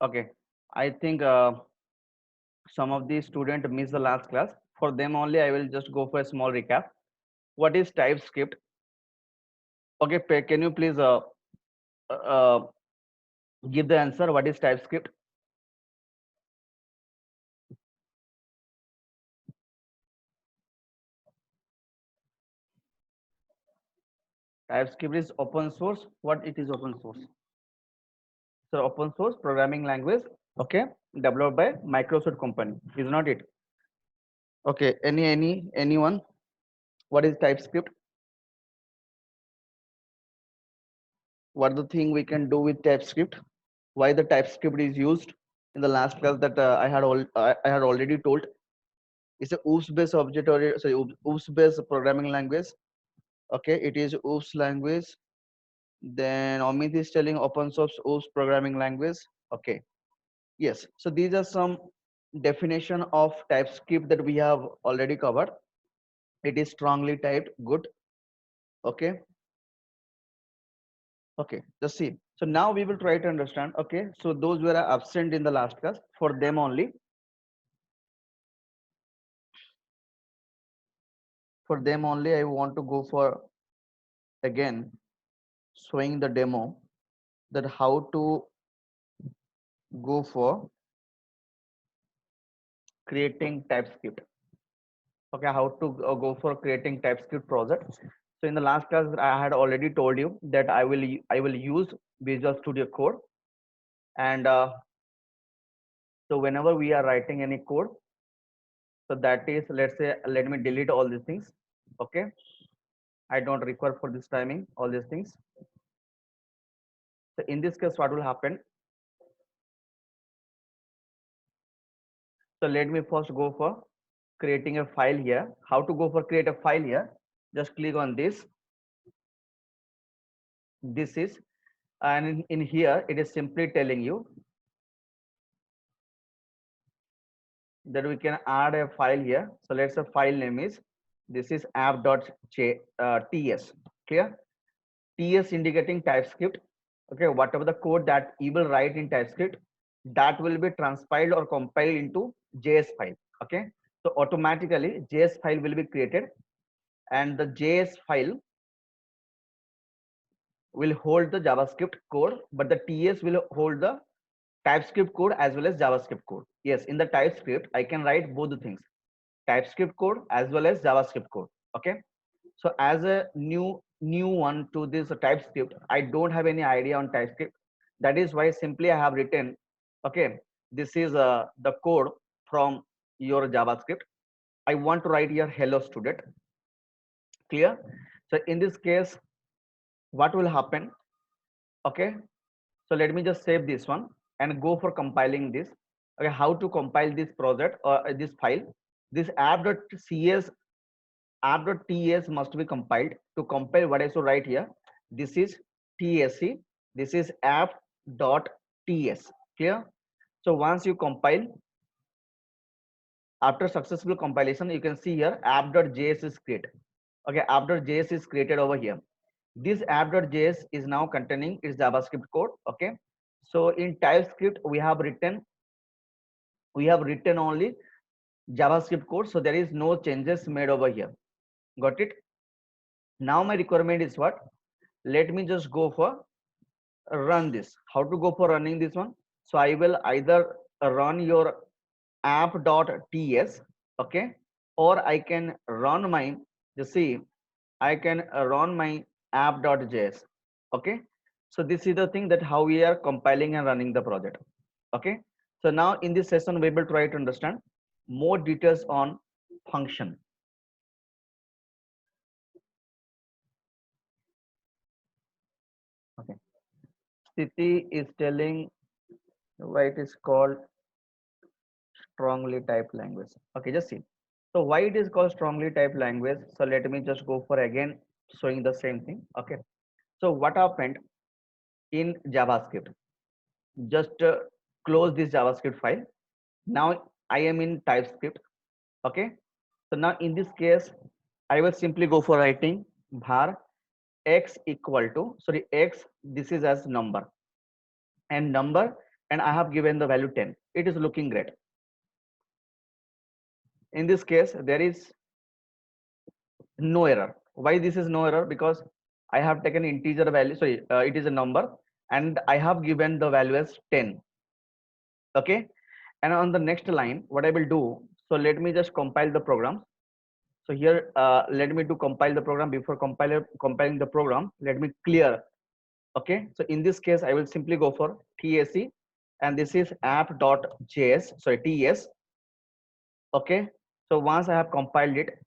Okay, I think some of the students missed the last class. For them only, I will just go for a small recap. What is TypeScript? Okay, can you please uh, give the answer? What is TypeScript? TypeScript is open source. What it is open source? So open source programming language. Okay, developed by Microsoft company. Is not it? Okay, anyone? What is TypeScript? What the thing we can do with TypeScript? Why the TypeScript is used? In the last class that I had already told, it's a OOPS based object or sorry OOPS based programming language. Okay, it is OOPS language. Then Amit is telling open source OOPS programming language. Okay, yes. So these are some definition of TypeScript that we have already covered. It is strongly typed. Good. Okay. Okay. Just see. So now we will try to understand. Okay. So those who are absent in the last class, for them only. For them only, I want to go for again showing the demo that how to go for creating TypeScript. Okay, how to go for creating TypeScript project. So in the last class, I had already told you that I will use Visual Studio Code, and so whenever we are writing any code, so that is, let's say, let me delete all these things. Okay, I don't require for this timing all these things. So in this case, what will happen? So let me first go for creating a file here. How to go for create a file here? Just click on this. This is, and in here it is simply telling you that we can add a file here. So let's say file name is, this is app.ts. Clear? TS indicating TypeScript. Okay, whatever the code that you will write in TypeScript, that will be transpiled or compiled into JS file. Okay, so automatically JS file will be created, and the JS file will hold the JavaScript code, but the TS will hold the TypeScript code as well as JavaScript code. Yes, in the TypeScript, I can write both the things, TypeScript code as well as JavaScript code. Okay, so as a new one to this TypeScript, I don't have any idea on TypeScript. That is why simply I have written, okay, this is the code from your JavaScript. I want to write here hello student. Clear? So in this case, what will happen? Okay, so let me just save this one and go for compiling this. Okay, how to compile this project or this file? This app.ts must be compiled. To compile, what I should write here, this is tsc, this is app.ts. Clear? So once you compile, after successful compilation, you can see here app.js is created. Okay, app.js is created over here. This app.js is now containing its JavaScript code. Okay, so in TypeScript we have written only JavaScript code, so there is no changes made over here. Got it? Now my requirement is what? Let me just go for run this. How to go for running this one? So I will either run your app.ts, okay, or I can run my, you see, I can run my app.js. Okay, so this is the thing that how we are compiling and running the project. Okay, so now in this session we will try to understand more details on function. Okay, Sthiti is telling why it is called strongly typed language. Okay, just see. So why it is called strongly typed language? So let me just go for again showing the same thing. Okay, so what happened in JavaScript? Just close this JavaScript file. Now I am in TypeScript. Okay, so now in this case, I will simply go for writing var x equal to, sorry, x, this is as number, and number and I have given the value 10. It is looking great. In this case, there is no error. Why this is no error? Because I have taken integer value, sorry, it is a number, and I have given the value as 10. Okay, and on the next line, what I will do, so let me just compile the program. So here, let me to compile the program. Before compiling the program, let me clear. Okay, so in this case, I will simply go for TAC, and this is app.js, sorry, TS. Okay, so once I have compiled it,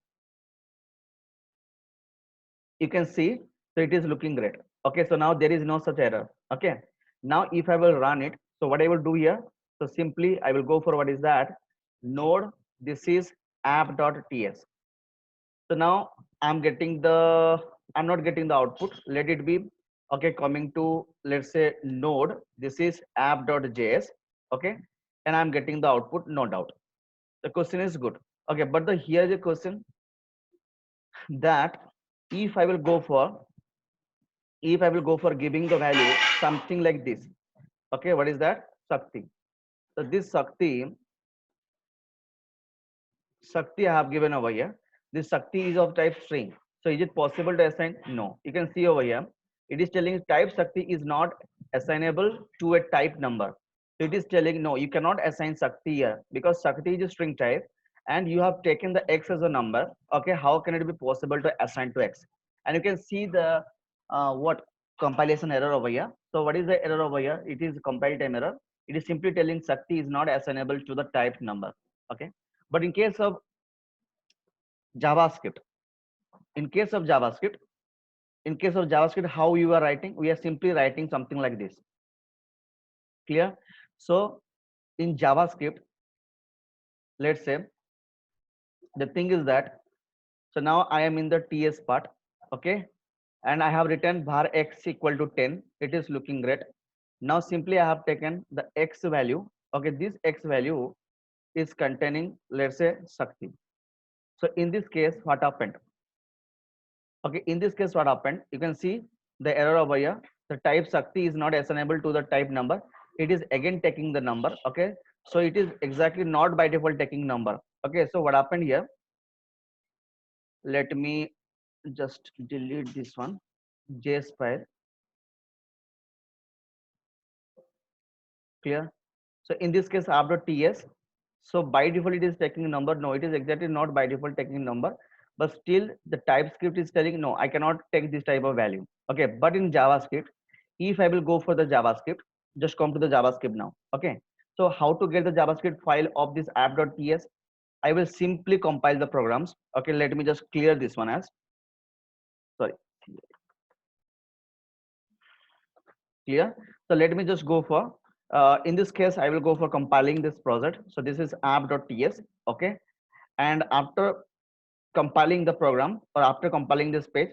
you can see, so it is looking great. Okay, so now there is no such error. Okay, now if I will run it, so what I will do here, so simply I will go for what is that node. This is app.ts. So now I'm getting the, I'm not getting the output. Let it be. Okay, coming to, let's say, node. This is app.js. Okay, and I'm getting the output, no doubt. The question is good. Okay, but the here's a question that if I will go for, if I will go for giving the value something like this. Okay, what is that? Shakti. So this Shakti I have given over here. This Shakti is of type string. So is it possible to assign? No. You can see over here. It is telling type Shakti is not assignable to a type number. So it is telling no, you cannot assign Shakti here because Shakti is a string type and you have taken the X as a number. Okay, how can it be possible to assign to X? And you can see the what compilation error over here. So what is the error over here? It is compile time error. It is simply telling Shakti is not assignable to the type number. Okay, but in case of JavaScript, in case of JavaScript, in case of JavaScript, how you are writing? We are simply writing something like this. Clear? So in JavaScript, let's say the thing is that, so now I am in the TS part, okay, and I have written var x equal to 10. It is looking great. Now simply I have taken the x value. Okay, this x value is containing, let's say, Shakti. So in this case, what happened? Okay, in this case, what happened? You can see the error over here. The type Shakti is not assignable to the type number. It is again taking the number. Okay, so it is exactly not by default taking number. Okay, so what happened here? Let me just delete this one. JS file. Clear? So in this case, app.ts. So by default, it is taking a number. No, it is exactly not by default taking number. But still, the TypeScript is telling no, I cannot take this type of value. Okay, but in JavaScript, if I will go for the JavaScript, just come to the JavaScript now. Okay, so how to get the JavaScript file of this app.ts? I will simply compile the programs. Okay, let me just clear this one as, sorry, clear. So let me just go for, in this case, I will go for compiling this project. So this is app.ts. Okay, and after compiling the program or after compiling this page,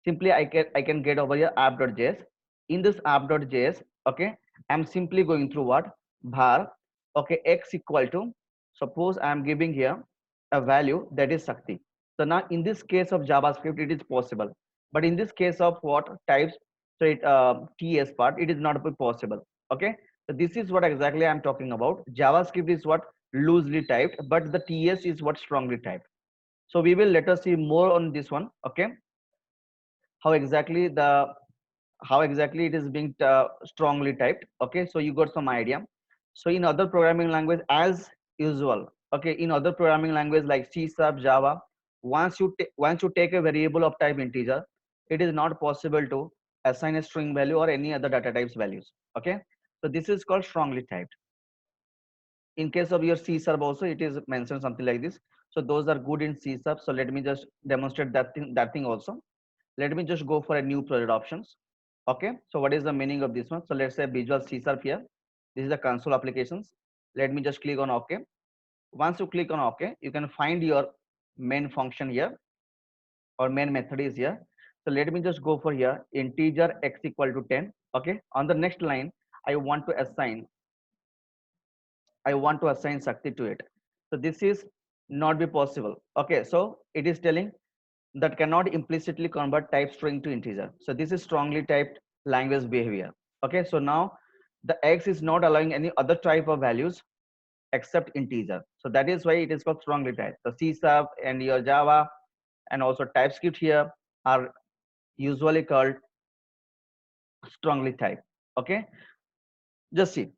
simply I can get over here app.js. In this app.js, okay, I'm simply going through what var, okay, x equal to, suppose I'm giving here a value that is Shakti. So now in this case of JavaScript, it is possible, but in this case of what types, so it TS part, it is not possible. Okay, so this is what exactly I'm talking about. JavaScript is what loosely typed, but the TS is what strongly typed. So we will let us see more on this one. Okay, how exactly the, how exactly it is being strongly typed. Okay, so you got some idea. So in other programming language, as usual, okay, in other programming language like C sharp, Java, once you take a variable of type integer, it is not possible to assign a string value or any other data types values. Okay, so this is called strongly typed. In case of your C sharp also, it is mentioned something like this. So those are good in C sharp. So let me just demonstrate that thing also. Let me just go for a new project options. Okay, so what is the meaning of this one? So let's say Visual C sharp here. This is the console applications. Let me just click on OK. Once you click on OK, you can find your main function here, or main method is here. So let me just go for here integer x equal to 10. Okay, on the next line, I want to assign Shakti to it. So this is not be possible. Okay, so it is telling that cannot implicitly convert type string to integer. So this is strongly typed language behavior. Okay, so now the X is not allowing any other type of values except integer. So that is why it is called strongly typed. The C sharp and your Java and also TypeScript here are usually called strongly typed. Okay, just see.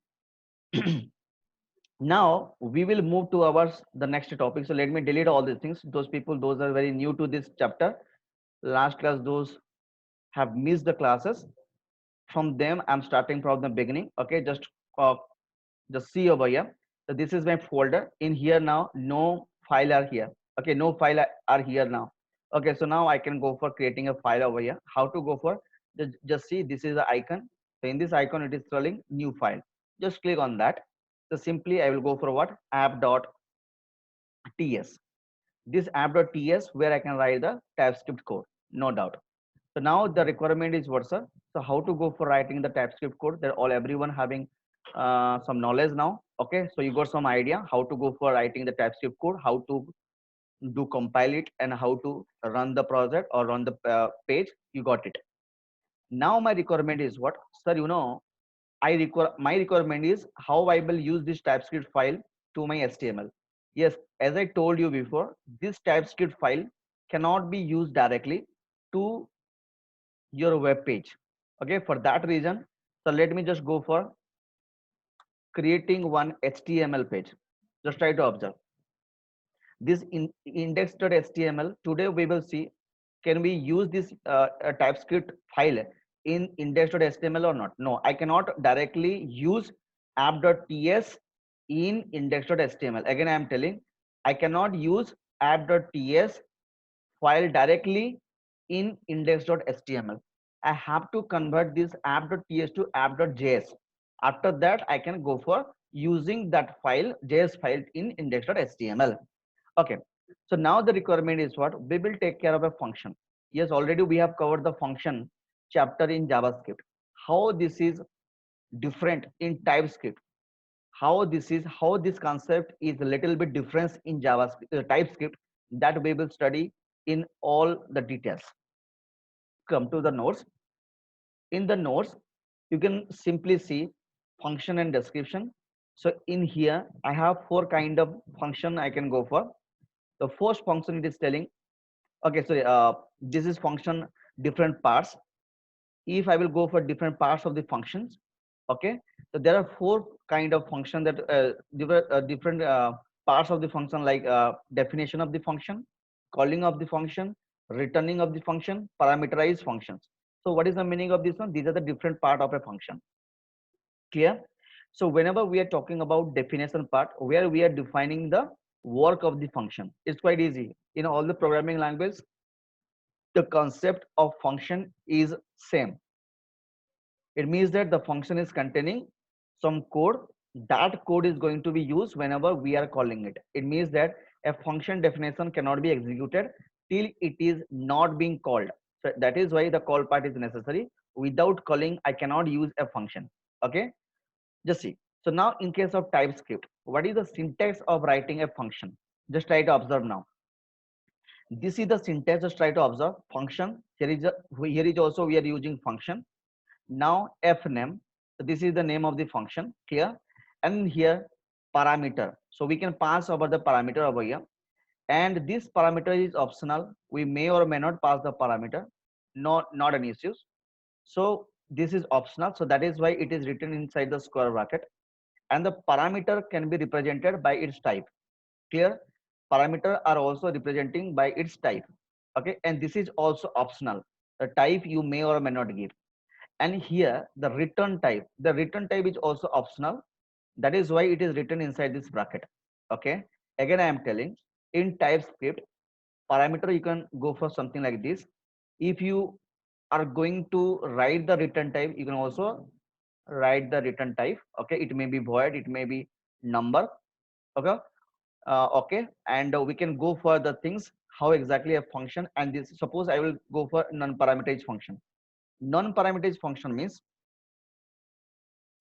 Now we will move to our the next topic. So let me delete all these things. Those people, those are very new to this chapter. Last class, those have missed the classes. From them, I'm starting from the beginning. Okay, uh, just see over here. So this is my folder. In here now, no file are here. Okay, no file are here now. Okay, so now I can go for creating a file over here. How to go for? Just see, this is the icon. So in this icon, it is telling new file. Just click on that. So simply I will go for what? App.ts. This app.ts where I can write the TypeScript code, no doubt. So now the requirement is what, sir? So how to go for writing the TypeScript code? They're all everyone having some knowledge now. Okay, so you got some idea how to go for writing the TypeScript code, how to do compile it, and how to run the project or run the page. You got it. Now my requirement is what, sir? You know, my requirement is how I will use this TypeScript file to my HTML. Yes, as I told you before, this TypeScript file cannot be used directly to your web page. Okay, for that reason, so let me just go for creating one HTML page. Just try to observe this index.html. Today we will see, can we use this TypeScript file in index.html or not? No, I cannot directly use app.ts in index.html. Again, I am telling, I cannot use app.ts file directly in index.html. I have to convert this app.ts to app.js. After that, I can go for using that file, JS file in index.html. Okay. So now the requirement is what? We will take care of a function. Yes, already we have covered the function chapter in JavaScript. How this is different in TypeScript. How this concept is a little bit different in JavaScript, TypeScript, that we will study in all the details. Come to the notes. In the notes, you can simply see function and description. So in here, I have four kind of function I can go for. The first function, it is telling, okay, so this is function different parts. If I will go for different parts of the functions, okay, so there are four kind of function that different parts of the function, like definition of the function, calling of the function, returning of the function, parameterized functions. So what is the meaning of this one? These are the different part of a function. Clear? So whenever we are talking about definition part, where we are defining the work of the function, it's quite easy. In all the programming language, the concept of function is same. It means that the function is containing some code. That code is going to be used whenever we are calling it. It means that a function definition cannot be executed till it is not being called. So that is why the call part is necessary. Without calling, I cannot use a function. Okay, just see. So now in case of TypeScript, what is the syntax of writing a function? Just try to observe now. This is the syntax. Just try to observe function. Here is also we are using function. Now f name, so this is the name of the function here, and here parameter. So we can pass over the parameter over here, and this parameter is optional. We may or may not pass the parameter, not an issue. So this is optional, so that is why it is written inside the square bracket, and the parameter can be represented by its type. Clear? Parameter are also representing by its type. Okay, and this is also optional. The type you may or may not give. And here the return type is also optional. That is why it is written inside this bracket. Okay, again I am telling, in TypeScript, parameter you can go for something like this. If you are going to write the return type, you can also write the return type. Okay, it may be void, it may be number. Okay, okay, and we can go for the things how exactly a function. And this, suppose I will go for non-parameterized function. Non-parameterized function means,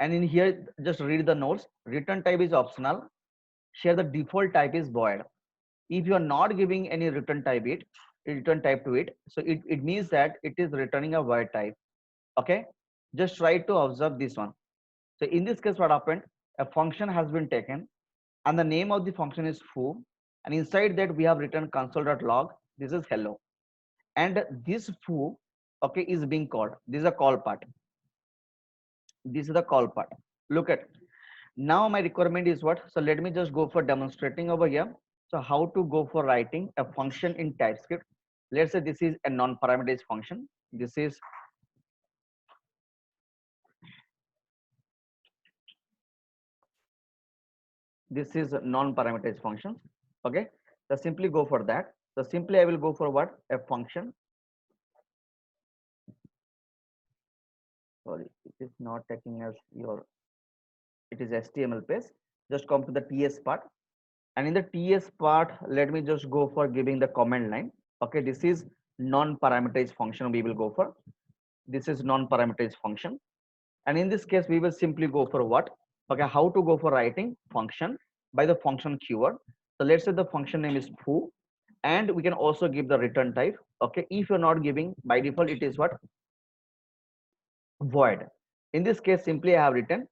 and in here just read the notes. Return type is optional. Share the default type is void. If you are not giving any return type to it, so it means that it is returning a void type. Okay, just try to observe this one. So in this case, what happened? A function has been taken, and the name of the function is foo, and inside that we have written console.log. This is hello, and this foo, okay, is being called. This is a call part. This is the call part. Look at now. My requirement is what? So let me just go for demonstrating over here. So how to go for writing a function in TypeScript? Let's say this is a non-parameterized function. This is non-parameterized functions. Okay, so simply go for that. So simply I will go for what? A function. Sorry, it is not taking as your, it is HTML page. Just come to the TS part, and in the TS part, let me just go for giving the command line. Okay, this is non-parameterized function we will go for. This is non-parameterized function, and in this case we will simply go for what? Okay, how to go for writing function by the function keyword. So let's say the function name is foo, and we can also give the return type. Okay, if you're not giving, by default it is what? Void. In this case, simply I have written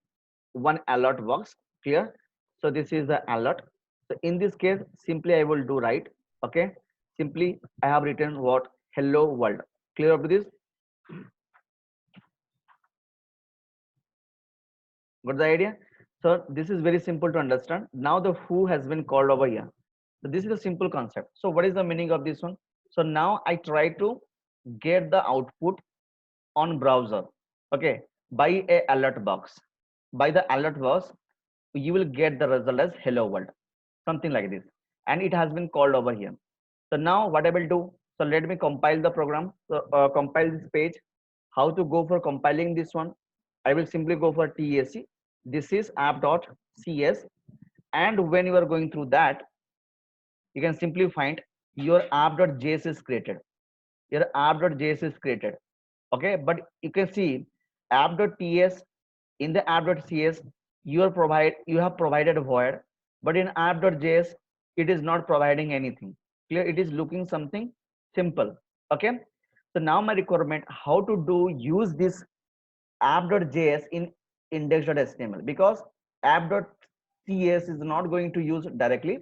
one alert box. Clear? So this is the alert. So in this case, simply I will do right. Okay, simply I have written what? Hello world. Clear up to this? Got the idea? So this is very simple to understand. Now the who has been called over here. So this is a simple concept. So what is the meaning of this one? So now I try to get the output on browser. Okay, by a alert box. By the alert box, you will get the result as hello world, something like this, and it has been called over here. So now what I will do? So let me compile the program. So compile this page. How to go for compiling this one? I will simply go for TAC. This is app.cs, and when you are going through that, you can simply find your app.js is created. Your app.js is created. Okay, but you can see app.ts. In the app.cs, you have provided a void, but in app.js it is not providing anything. Clear? It is looking something simple. Okay, so now my requirement, how to do use this app.js in index.html, because app.cs is not going to use directly.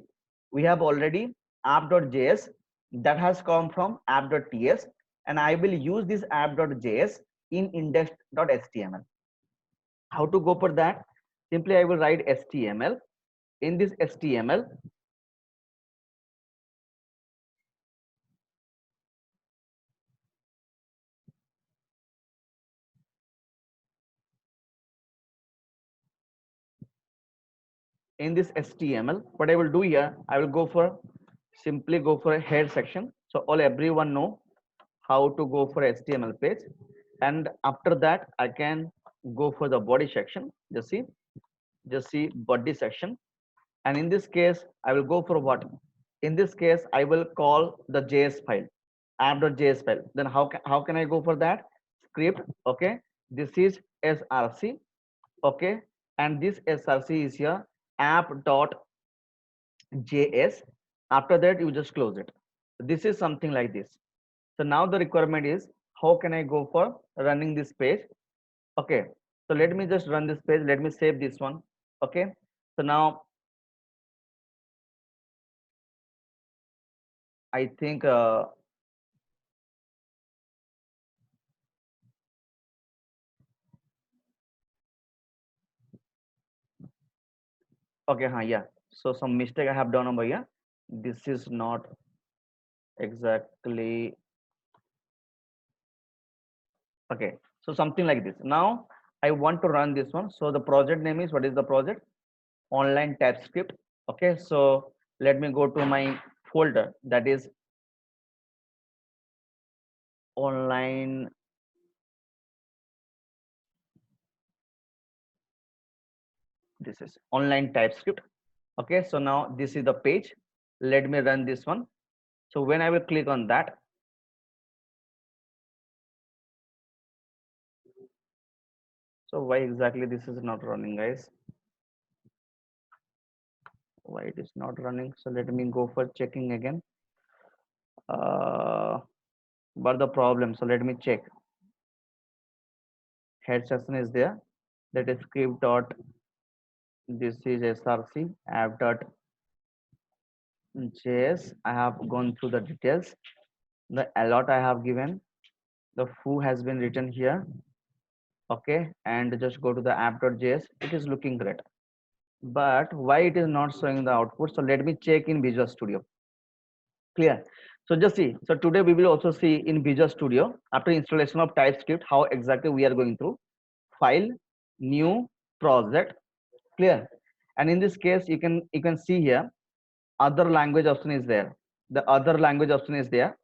We have already app.js that has come from app.ts, and I will use this app.js in index.html. How to go for that? Simply I will write HTML. In this HTML, what I will do here, I will go for simply go for a head section. So all everyone know how to go for HTML page, and after that I can go for the body section. Just see body section, and in this case I will go for what? In this case I will call the JS file, app.js file. Then how can I go for that? Script. Okay, this is src. Okay, and this src is your app.js. After that you just close it. This is something like this. So now the requirement is, how can I go for running this page? Okay, so let me just run this page. Let me save this one. Okay, so now I think okay, yeah, so some mistake I have done over here. This is not exactly okay, so something like this. Now I want to run this one. So the project name is, what is the project? Online TypeScript. Okay, so let me go to my folder, that is online. This is online TypeScript. Okay, so now this is the page. Let me run this one. So when I will click on that, so why exactly this is not running, guys? Why it is not running? So let me go for checking again. What the problem? So let me check. Head section is there. that is script dot, this is src app dot js. I have gone through the details. The allot I have given, the foo has been written here. Okay, and just go to the app.js. It is looking great, but why it is not showing the output? So let me check in Visual Studio. Clear? So just see. So today we will also see in Visual Studio, after installation of TypeScript, how exactly we are going through file, new project. Clear? And in this case, you can see here other language option is there. The other language option is there,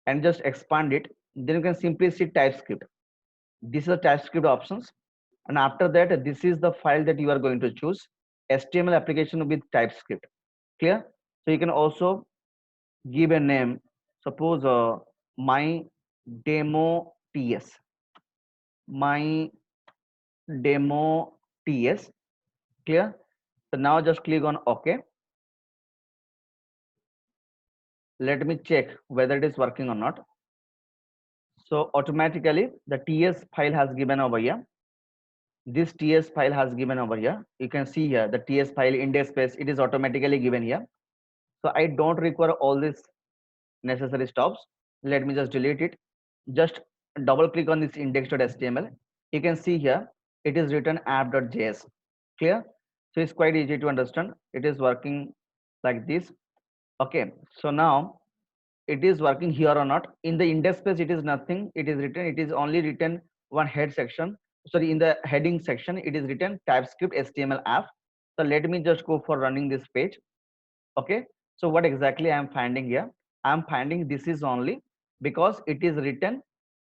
and just expand it. Then you can simply see TypeScript. This is the TypeScript options, and after that, this is the file that you are going to choose. HTML application with TypeScript. Clear? So you can also give a name. Suppose my demo ts, my demo ts. Clear? So now just click on OK. Let me check whether it is working or not. So automatically the ts file has given over here. This ts file has given over here. You can see here the ts file index space, it is automatically given here. So I don't require all this necessary stops. Let me just delete it. Just double click on this index.html. You can see here it is written app.js. Clear? So it's quite easy to understand. It is working like this. Okay, so now it is working here or not. In the index space it is nothing, it is written, it is only written one head section. Sorry, in the heading section it is written TypeScript HTML app. So let me just go for running this page. Okay, so what exactly I am finding here? I am finding this is only because it is written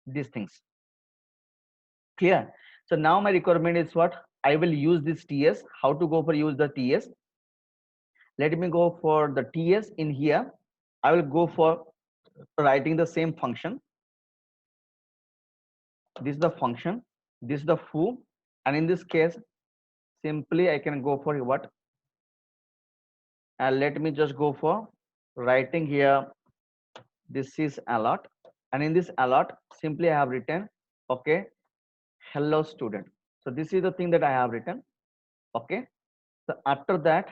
these things. Clear? So now my requirement is what? I will use this ts. How to go for use the ts? Let me go for the ts. In here I will go for writing the same function. This is the function, this is the foo, and in this case simply I can go for what? And let me just go for writing here, this is allot, and in this allot simply I have written, okay, hello student. So this is the thing that I have written. Okay, so after that,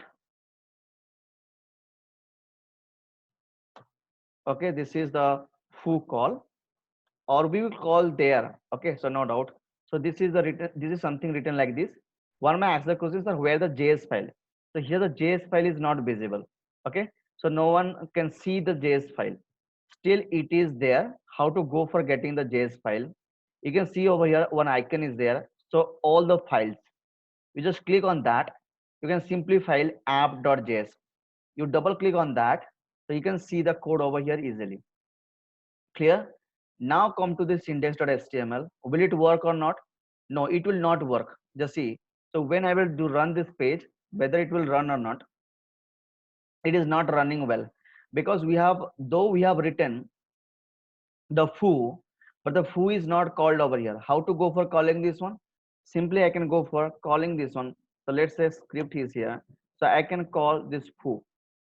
okay, this is the foo call, or we will call there. Okay, so no doubt. So this is the written, this is something written like this. One may ask the questions are where the js file. So here the js file is not visible. Okay, so no one can see the js file. Still it is there. How to go for getting the js file? You can see over here one icon is there. So all the files, you just click on that. You can simply file app.js. You double click on that, so you can see the code over here easily. Clear? Now come to this index.html. Will it work or not? No, it will not work. Just see. So when I will do run this page, whether it will run or not, it is not running well, because we have, though we have written the foo, but the foo is not called over here. How to go for calling this one? Simply I can go for calling this one. So let's say script is here. So I can call this foo.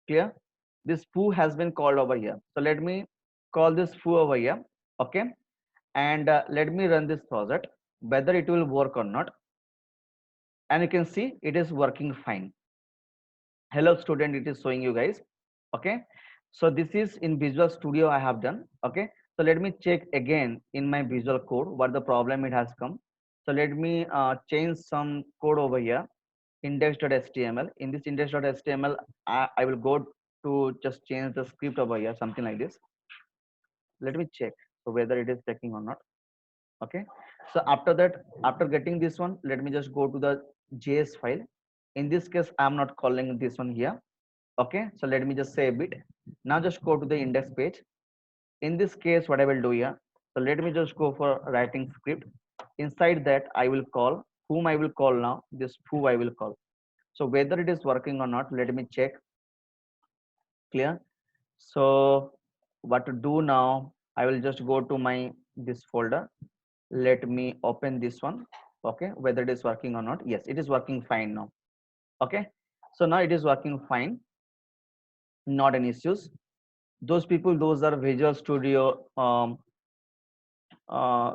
Clear? This foo has been called over here. So let me call this foo over here. Okay, and let me run this project, whether it will work or not. And you can see it is working fine. Hello student, it is showing you guys. Okay, so this is in Visual Studio I have done. Okay, so let me check again in my Visual Code what the problem it has come. So let me change some code over here, index.html. In this index.html I will go to just change the script over here, something like this. Let me check so whether it is checking or not. Okay, so after that, after getting this one, let me just go to the js file. In this case I'm not calling this one here. Okay, so let me just save it. Now just go to the index page. In this case what I will do here, so let me just go for writing script. Inside that I will call whom I will call. Now this foo I will call. So whether it is working or not, let me check. Clear? So what to do now, I will just go to my this folder. Let me open this one. Okay, whether it is working or not. Yes, it is working fine now. Okay, so now it is working fine, not any issues. Those people, those are Visual Studio,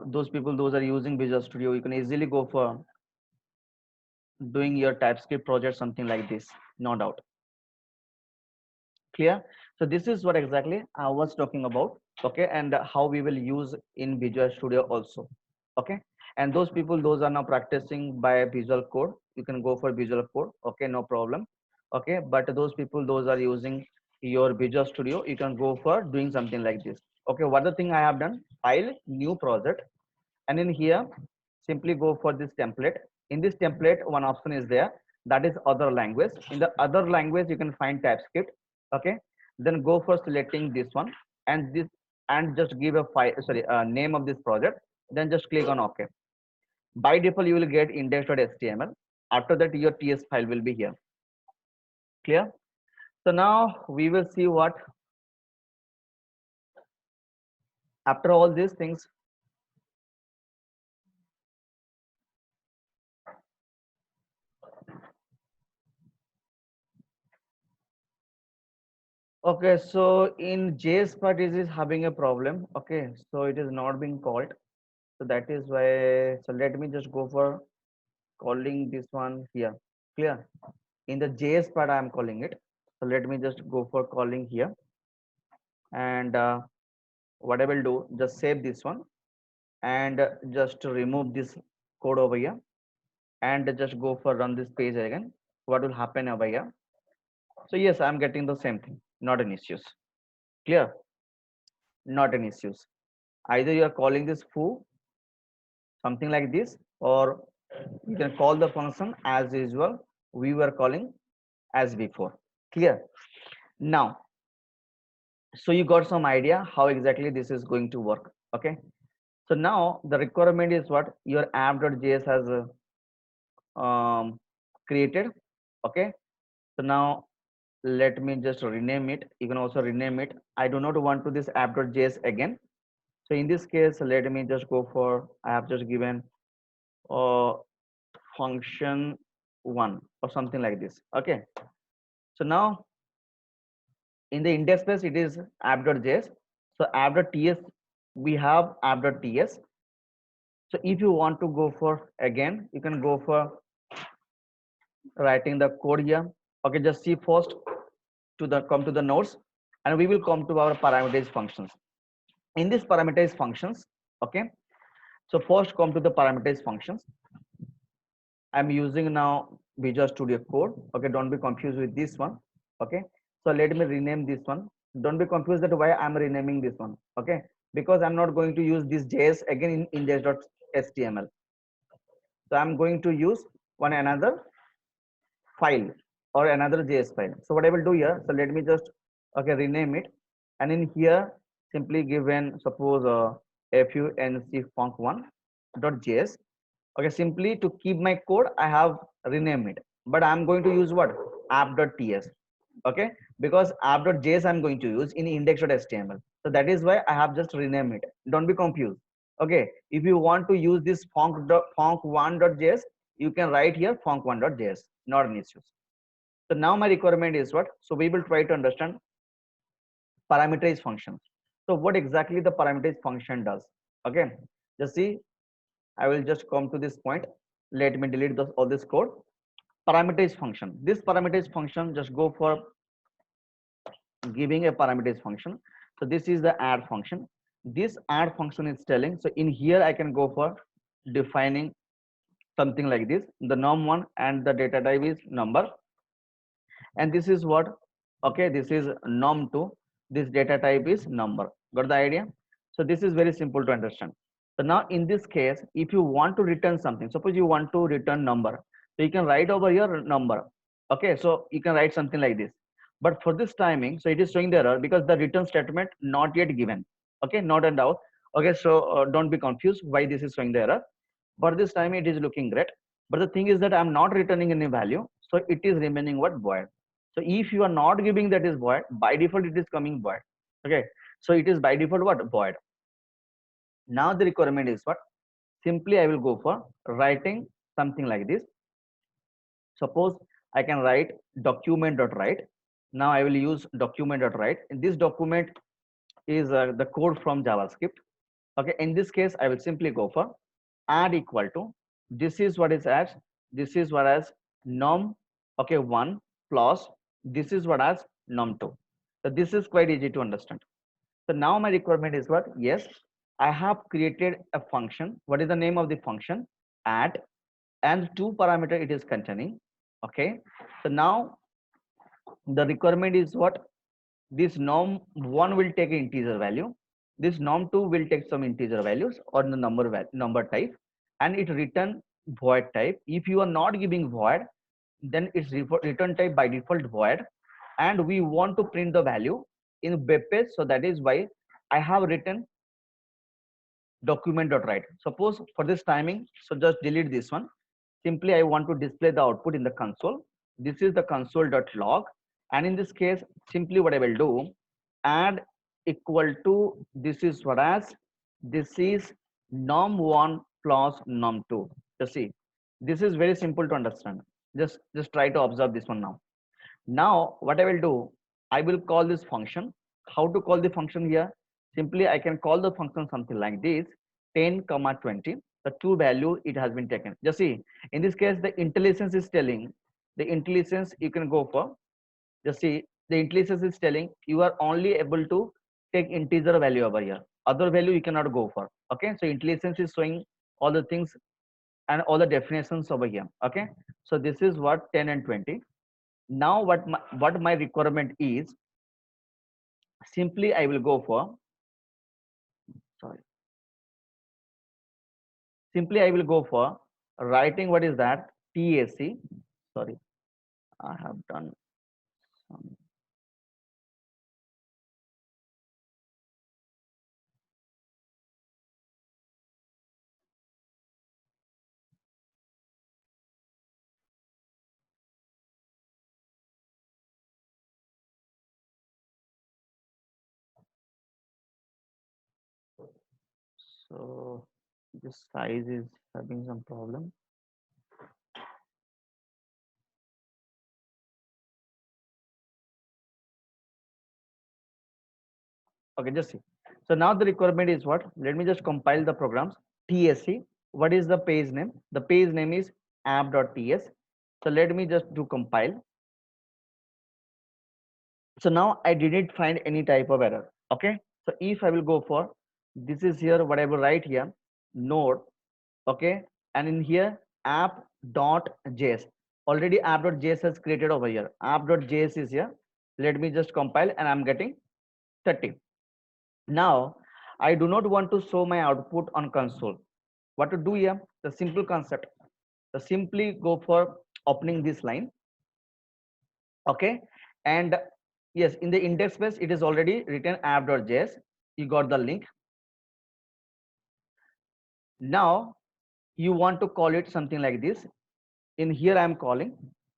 those people those are using Visual Studio, you can easily go for doing your TypeScript project, something like this, no doubt. Clear? So this is what exactly I was talking about. Okay, and how we will use in Visual Studio also. Okay, and those people, those are now practicing by Visual Code, you can go for Visual Code. Okay, no problem. Okay, but those people, those are using your Visual Studio, you can go for doing something like this. Okay, what the thing I have done, file, new project, and in here simply go for this template. In this template, one option is there, that is other language. In the other language you can find TypeScript. Okay, then go for selecting this one, and this, and just give a file, sorry, name of this project, then just click on OK. By default you will get index.html. After that your TS file will be here. Clear? So now we will see what, after all these things, okay, so in JS part it is having a problem. Okay, so it is not being called. So that is why, so let me just go for calling this one here. Clear? In the JS part I am calling it. So let me just go for calling here. And what I will do, just save this one, and just remove this code over here, and just go for run this page again. What will happen over here? So yes, I'm getting the same thing, not an issues. Clear? Not an issues. Either you are calling this foo, something like this, or you can call the function as usual we were calling as before. Clear? Now, so you got some idea how exactly this is going to work. Okay, so now the requirement is what your app.js has created. Okay, so now let me just rename it. You can also rename it. I do not want to this app.js again. So in this case, let me just go for, I have just given function one or something like this. Okay, so now in the index space it is app.js. So app.ts, we have app.ts. So if you want to go for again, you can go for writing the code here. Okay, just see first to the, come to the nodes, and we will come to our parameterized functions. In this parameterized functions, okay, so first come to the parameterized functions. I'm using now Visual Studio Code. Okay, don't be confused with this one. Okay, so let me rename this one. Don't be confused that why I'm renaming this one. Okay, because I'm not going to use this JS again in index.html. So I'm going to use one another file or another JS file. So what I will do here, so let me just, okay, rename it, and in here simply given, suppose func func1.js. Okay, simply to keep my code I have renamed it, but I'm going to use what, app.ts. Okay, because app.js I'm going to use in index.html, so that is why I have just renamed it. Don't be confused. Okay, if you want to use this func1.js, you can write here func1.js, not an issue. So now my requirement is what, so we will try to understand parameterized functions. So what exactly the parameterized function does? Okay, just see, I will just come to this point. Let me delete this, all this code. Parameterized function. This parameterized function, just go for giving a parameterized function. So this is the add function. This add function is telling. So in here I can go for defining something like this. The num1 and the data type is number. And this is what? Okay, this is num2. This data type is number. Got the idea? So this is very simple to understand. So now in this case, if you want to return something, suppose you want to return number, so you can write over here number. Okay, so you can write something like this. But for this timing, so it is showing the error because the return statement not yet given. Okay, not and out. Okay, so don't be confused why this is showing the error. For this time it is looking great. But the thing is that I'm not returning any value, so it is remaining what, void. So if you are not giving that is void, by default it is coming void. Okay, so it is by default what, void. Now the requirement is what, simply I will go for writing something like this. Suppose I can write document.write. Now I will use document.write. In this document is the code from JavaScript. Okay, in this case I will simply go for add equal to, this is what is as This is what as norm, okay, 1 plus this is what as norm 2. So this is quite easy to understand. So now my requirement is what? Yes, I have created a function. What is the name of the function? Add, and two parameter it is containing. Okay. So now the requirement is what? This norm 1 will take an integer value. This norm 2 will take some integer values or the number type, and it return void type. If you are not giving void, then it's return type by default void, and we want to print the value in web page. So that is why I have written document.write. Suppose for this timing, so just delete this one. Simply I want to display the output in the console. This is the console.log, and in this case simply what I will do, add equal to, this is what as, this is norm1 plus norm2. Just see, this is very simple to understand. Just try to observe this one. Now what I will do, I will call this function. How to call the function here? Simply I can call the function something like this, 10 comma 20. The two value it has been taken. Just see, in this case the IntelliSense is telling, the IntelliSense you can go for, just see, the IntelliSense is telling you are only able to take integer value over here, other value you cannot go for. Okay, so IntelliSense is showing all the things and all the definitions over here. Okay, so this is what 10 and 20. Now what my requirement is, simply I will go for, sorry, simply I will go for writing what is that, TAC. Sorry, I have done some. So this size is having some problem. Okay, just see. So now the requirement is what? Let me just compile the programs. TSC. What is the page name? The page name is app.ts. So let me just do compile. So now I didn't find any type of error. Okay. So if I will go for, this is here what I will write here, node. Okay. And in here app.js. Already app.js has created over here. App.js is here. Let me just compile and I'm getting 30. Now I do not want to show my output on console. What to do here? The simple concept. So simply go for opening this line. Okay. And yes, in the index space it is already written app.js. You got the link. Now you want to call it something like this. In here I'm calling,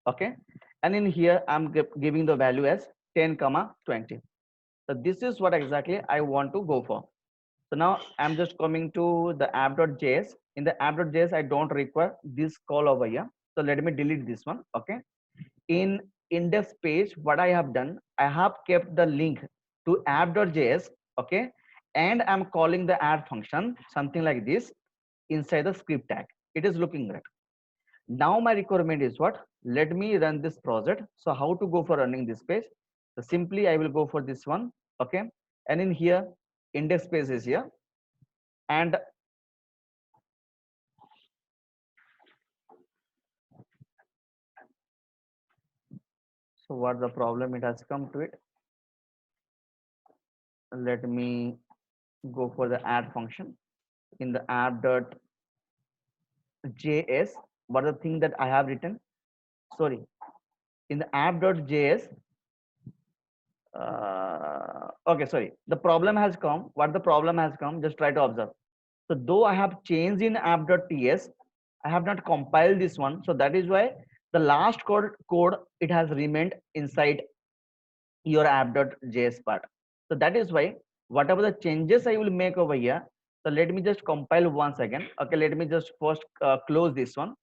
okay, and in here I'm giving the value as 10 comma 20. So this is what exactly I want to go for. So now I'm just coming to the app.js. In the app.js I don't require this call over here, so let me delete this one. Okay, in index page what I have done, I have kept the link to app.js. Okay, and I'm calling the add function something like this inside the script tag. It is looking right. Now my requirement is what? Let me run this project. So how to go for running this page? So simply I will go for this one. Okay, and in here index page is here, and so what the problem it has come to it. Let me go for the add function in the app.js. What the thing that I have written? Sorry, in the app.js. Okay, sorry. The problem has come. What the problem has come? Just try to observe. So though I have changed in app.ts, I have not compiled this one. So that is why the last code it has remained inside your app.js part. So that is why whatever the changes I will make over here. So let me just compile once again. Okay, let me just first close this one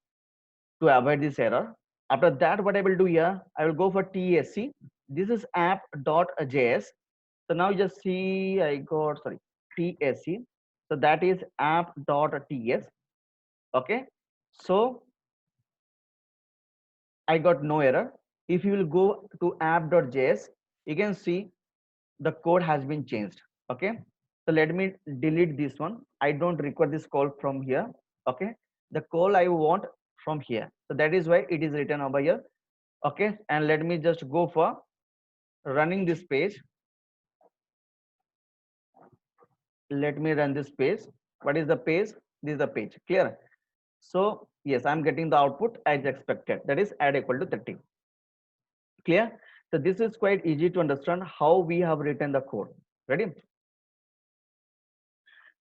to avoid this error. After that, what I will do here, I will go for TSC. This is app.js. So now you just see I got, sorry, TSC. So that is app.ts. Okay. So I got no error. If you will go to app.js, you can see the code has been changed. Okay, so let me delete this one. I don't require this call from here. Okay, the call I want from here, so that is why it is written over here. Okay, and let me just go for running this page. Let me run this page. What is the page? This is the page. Clear? So yes, I'm getting the output as expected, that is add equal to 30. Clear? So this is quite easy to understand how we have written the code. Ready?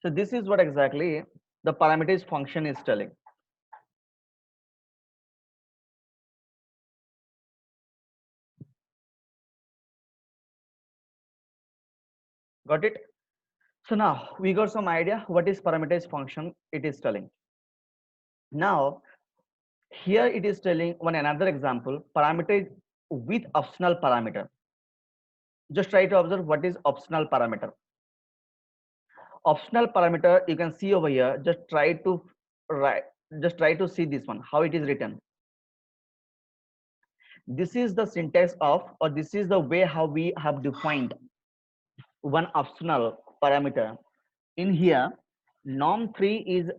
So this is what exactly the parameters function is telling. Got it? So now we got some idea what is parameters function it is telling. Now here it is telling one another example, parameter with optional parameter. Just try to observe what is optional parameter. Optional parameter you can see over here. Just try to write, just try to see this one, how it is written. This is the syntax of, or this is the way how we have defined one optional parameter. In here, norm3 is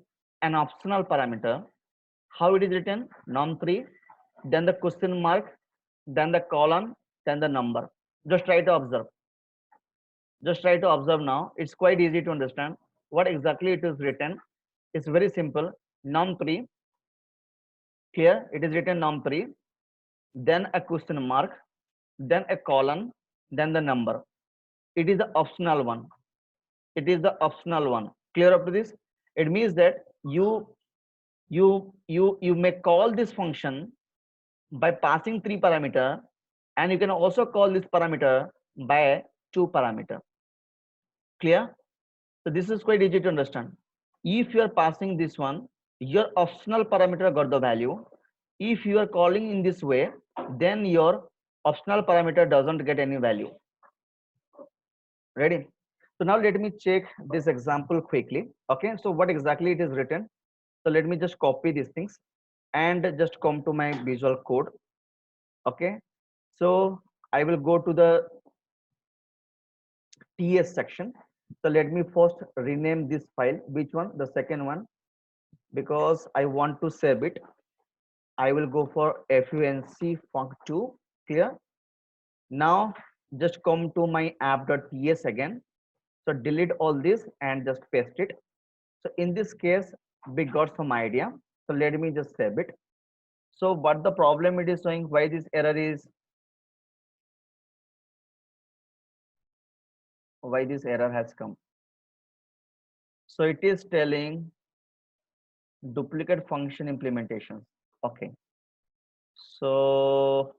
an optional parameter. How it is written? Norm3, then the question mark, then the colon, then the number. Just try to observe. Just try to observe now. It's quite easy to understand what exactly it is written. It's very simple. Norm3. Here it is written norm3, then a question mark, then a colon, then the number. It is the optional one. It is the optional one. Clear up to this? It means that you may call this function by passing 3 parameter, and you can also call this parameter by 2 parameter. Clear? So this is quite easy to understand. If you are passing this one, your optional parameter got the value. If you are calling in this way, then your optional parameter doesn't get any value. Ready? So now let me check this example quickly. Okay, so what exactly it is written? So let me just copy these things and just come to my Visual Code. Okay, so I will go to the TS section. So let me first rename this file. Which one? The second one, because I want to save it. I will go for func func2. Clear? Now just come to my app.ts again. So delete all this and just paste it. So in this case, we got some idea. So let me just save it. So what the problem it is showing, why this error is, why this error has come. So it is telling duplicate function implementations. Okay. So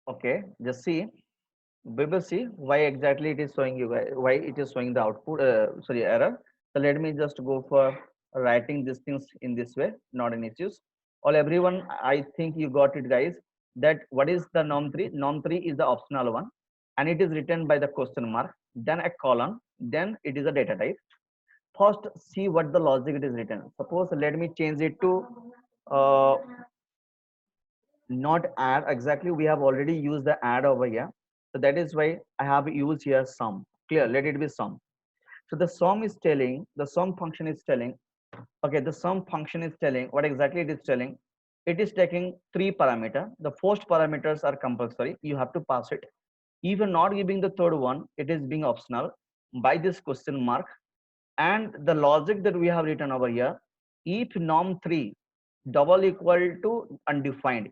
okay, just see. We will see why exactly it is showing you guys, why it is showing the output, sorry, error. So let me just go for writing these things in this way, not an issues. All everyone, I think you got it, guys. That what is the norm3? Norm3 is the optional one, and it is written by the question mark, then a colon, then it is a data type. First, see what the logic it is written. Suppose let me change it to uh, not add. Exactly, we have already used the add over here, so that is why I have used here sum. Clear? Let it be sum. So the sum is telling, the sum function is telling, okay, the sum function is telling what exactly it is telling. It is taking 3 parameter. The first parameters are compulsory, you have to pass it. If you're not giving the third one, it is being optional by this question mark. And the logic that we have written over here, if norm3 double equal to undefined,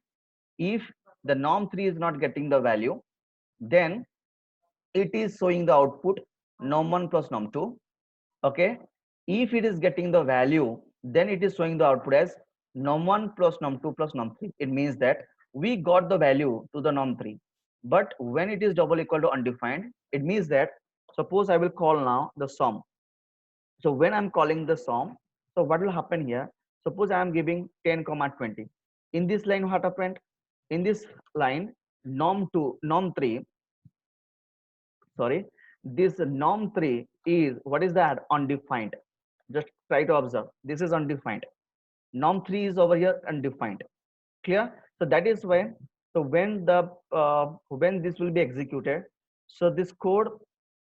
if the norm3 is not getting the value, then it is showing the output norm1 plus norm2. Okay, if it is getting the value, then it is showing the output as norm1 plus norm2 plus norm3. It means that we got the value to the norm3, but when it is double equal to undefined, it means that, suppose I will call now the sum. So when I'm calling the sum, so what will happen here? Suppose I am giving 10 comma 20. In this line, what happened? In this line, norm2, norm3, sorry, this norm3 is, what is that? Undefined. Just try to observe. This is undefined. Norm 3 is over here undefined. Clear? So that is why. So when this will be executed, so this code,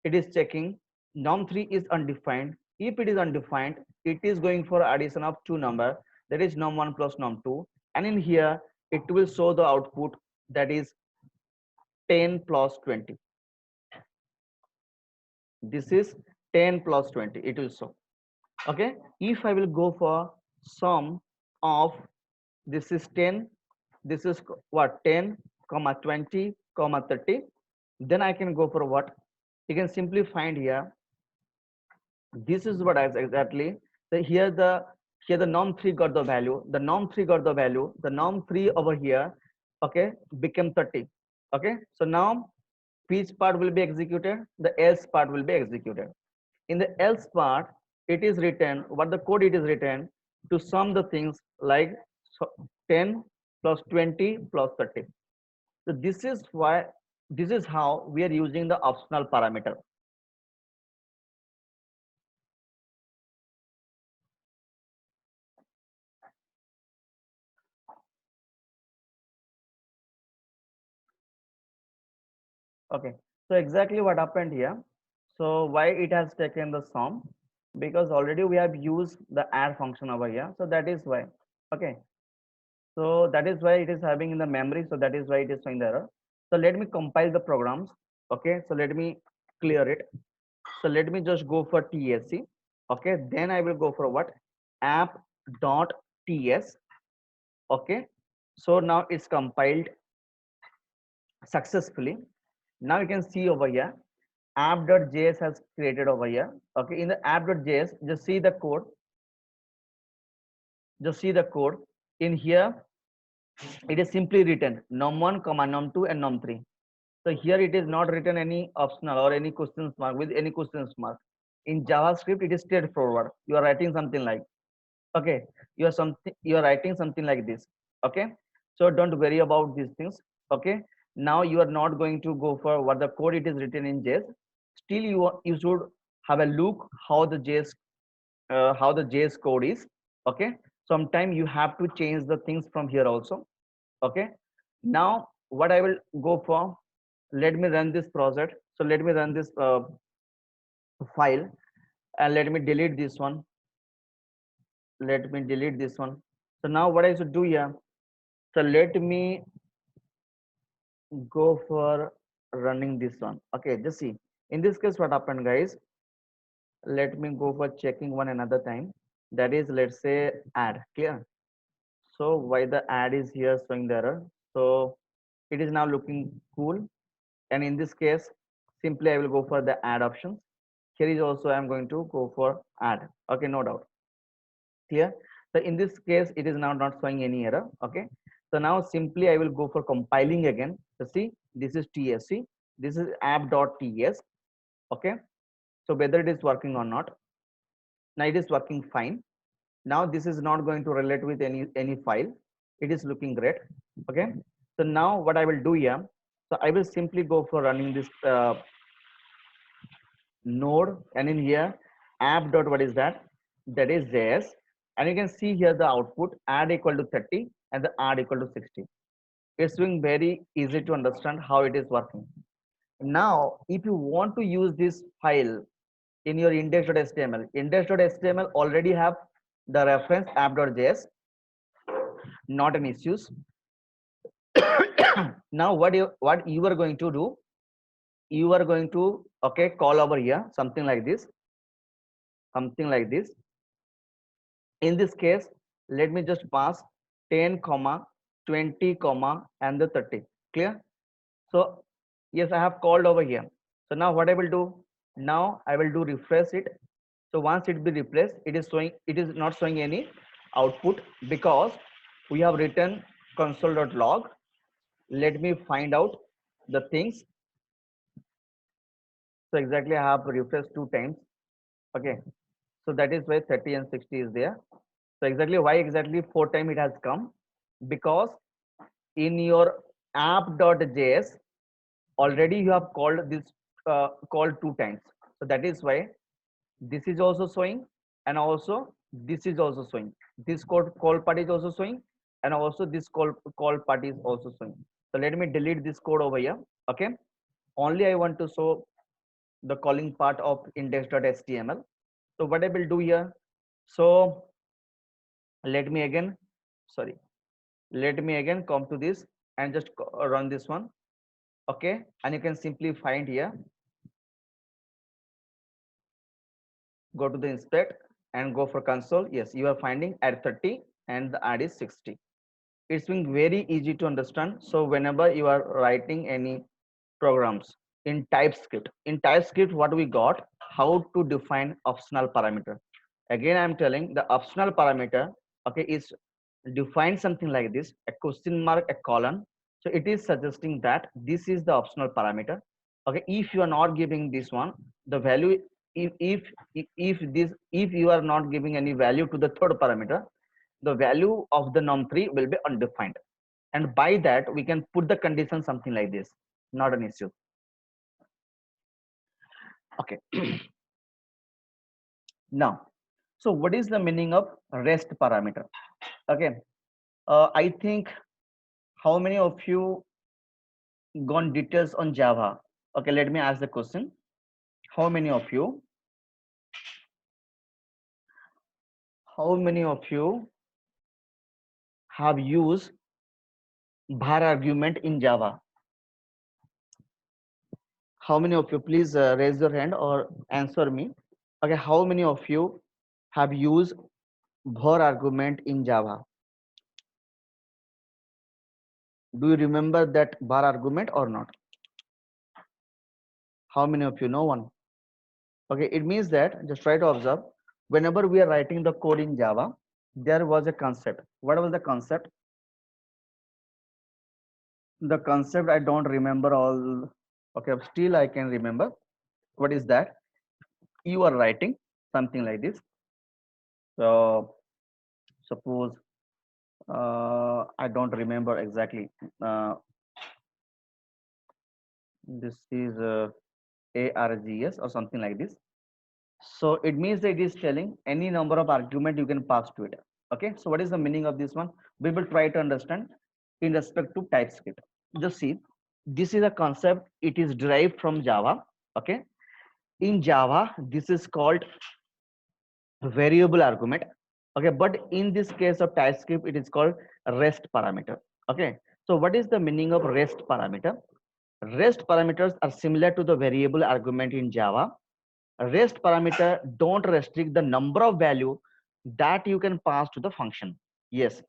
it is checking norm 3 is undefined. If it is undefined, it is going for addition of two number, that is norm 1 plus norm 2, and in here it will show the output, that is 10 plus 20. This is 10 plus 20, it will show. Okay, if I will go for sum of, this is 10, this is what, 10 comma 20 comma 30, then I can go for what, you can simply find here, this is what is exactly, so here the norm 3 got the value, the norm 3 got the value, the norm 3 over here, okay, became 30. Okay, so now which part will be executed, the else part will be executed. In the else part, it is written, what the code it is written, to sum the things like 10 plus 20 plus 30. So this is why, this is how we are using the optional parameter. Okay, so exactly what happened here. So why it has taken the sum, because already we have used the add function over here, so that is why. Okay, so that is why it is having in the memory, so that is why it is showing the error. So let me compile the programs. Okay, so let me clear it. So let me just go for TSC. Okay, then I will go for what, app.ts. Okay, so now it's compiled successfully. Now you can see over here, app.js has created over here. Okay, in the app.js, just see the code, just see the code. In here it is simply written norm1 comma norm2 and norm3. So here it is not written any optional or any questions mark with any questions mark. In JavaScript, it is straightforward. You are writing something like, okay, you are writing something like this. Okay, so don't worry about these things. Okay, now you are not going to go for what the code it is written in JS. Still you should have a look how the JS code is. Okay, sometime you have to change the things from here also. Okay, now what I will go for, let me run this project. So let me run this file, and let me delete this one, let me delete this one. So now what I should do here, so let me go for running this one. Okay, just see, in this case what happened, guys, let me go for checking one another time, that is, let's say add. Clear? So why the add is here showing the error, so it is now looking cool. And in this case, simply I will go for the add options. Here is also I'm going to go for add. Okay, no doubt. Clear? So in this case, it is now not showing any error. Okay, so now simply I will go for compiling again. So see, this is TSC, this is app.ts. Okay, so whether it is working or not, now it is working fine. Now this is not going to relate with any file, it is looking great. Okay, so now what I will do here, so I will simply go for running this node, and in here app dot, what is that, that is JS. And you can see here the output, add equal to 30 and the add equal to 60. It's being very easy to understand how it is working. Now if you want to use this file in your index.html, index.html already have the reference app.js, not an issues. Now what you are going to do, you are going to, okay, call over here something like this, something like this. In this case, let me just pass 10 comma 20 comma and the 30. Clear? So yes, I have called over here. So now what I will do, now I will do refresh it. So once it be replaced, it is showing, it is not showing any output, because we have written console.log. Let me find out the things. So exactly I have refreshed 2 times. Okay, so that is why 30 and 60 is there. So exactly why exactly 4 times it has come, because in your app.js already you have called this called 2 times. So that is why this is also showing, and also this is also showing. This call part is also showing, and also this call part is also showing. So let me delete this code over here. Okay, only I want to show the calling part of index.html. So what I will do here, so let me again, sorry, let me again come to this and just run this one. Okay, and you can simply find here, go to the inspect and go for console. Yes, you are finding add 30 and the add is 60. It's being very easy to understand. So whenever you are writing any programs in TypeScript, what we got, how to define optional parameter. Again, I'm telling the optional parameter, okay, is define something like this, a question mark, a colon. So it is suggesting that this is the optional parameter. Okay, if you are not giving this one, the value, if you are not giving any value to the third parameter, the value of the num3 will be undefined, and by that we can put the condition something like this, not an issue. Okay. Now, so what is the meaning of rest parameter? Okay, I think how many of you gone details on Java? Okay, let me ask the question. How many of you have used var argument in Java? How many of you, please raise your hand or answer me. Okay, how many of you have used var argument in Java? Do you remember that var argument or not? How many of you? No one. Okay, it means that, just try to observe, whenever we are writing the code in Java, there was a concept. What was the concept? The concept I don't remember all. Okay, still I can remember. What is that? You are writing something like this. So suppose I don't remember exactly. This is ARGS or something like this. So it means that it is telling any number of argument you can pass to it. Okay, so what is the meaning of this one? We will try to understand in respect to TypeScript. Just see, this is a concept, it is derived from Java. Okay, in Java this is called variable argument. Okay, but in this case of TypeScript it is called rest parameter. Okay, so what is the meaning of rest parameter? Rest parameters are similar to the variable argument in Java. Rest parameter don't restrict the number of value that you can pass to the function. Yes,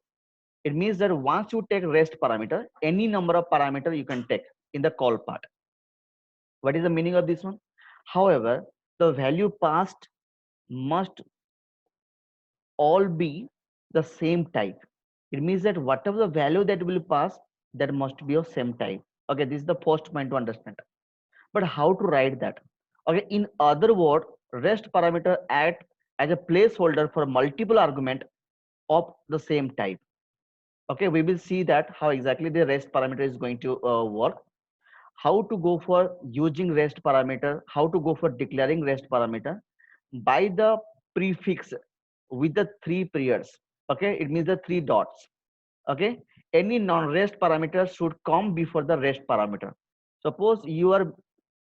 it means that once you take rest parameter, any number of parameter you can take in the call part. What is the meaning of this one? However, the value passed must all be the same type. It means that whatever the value that will pass, that must be of same type. Okay, this is the first point to understand. But how to write that? Okay, in other word, rest parameter act as a placeholder for multiple argument of the same type. Okay, we will see that how exactly the rest parameter is going to work, how to go for using rest parameter, how to go for declaring rest parameter by the prefix with the three periods. Okay, it means the three dots. Okay, any non-rest parameter should come before the rest parameter. Suppose you are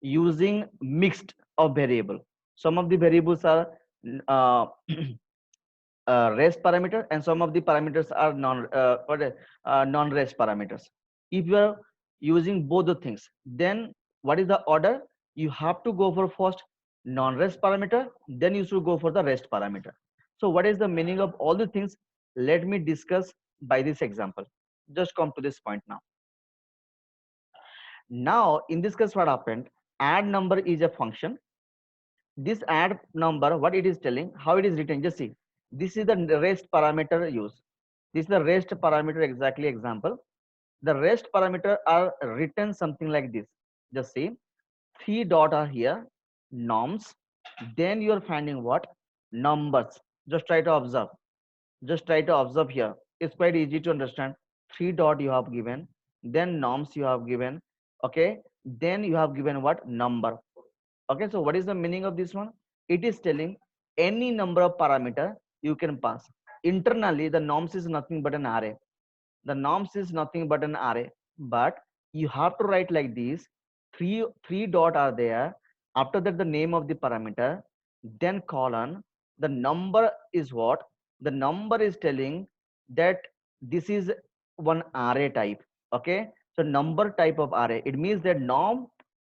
using mixed of variable, some of the variables are uh, rest parameter and some of the parameters are non rest parameters. If you are using both the things, then what is the order? You have to go for first non rest parameter, then you should go for the rest parameter. So what is the meaning of all the things? Let me discuss by this example. Just come to this point now. Now in this case, what happened? Add number is a function. This add number, what it is telling, how it is written, just see. This is the rest parameter use. This is the rest parameter exactly example. The rest parameter are written something like this. Just see, three dot are here, norms. Then you are finding what? Numbers. Just try to observe. Just try to observe here. It's quite easy to understand. Three dot you have given, then norms you have given. Okay, then you have given what? Number. Okay, so what is the meaning of this one? It is telling any number of parameter you can pass. Internally, the norms is nothing but an array. The norms is nothing but an array, but you have to write like this. Three dot are there. After that, the name of the parameter, then colon. The number is what? The number is telling that this is one array type. Okay, so number type of array. It means that norm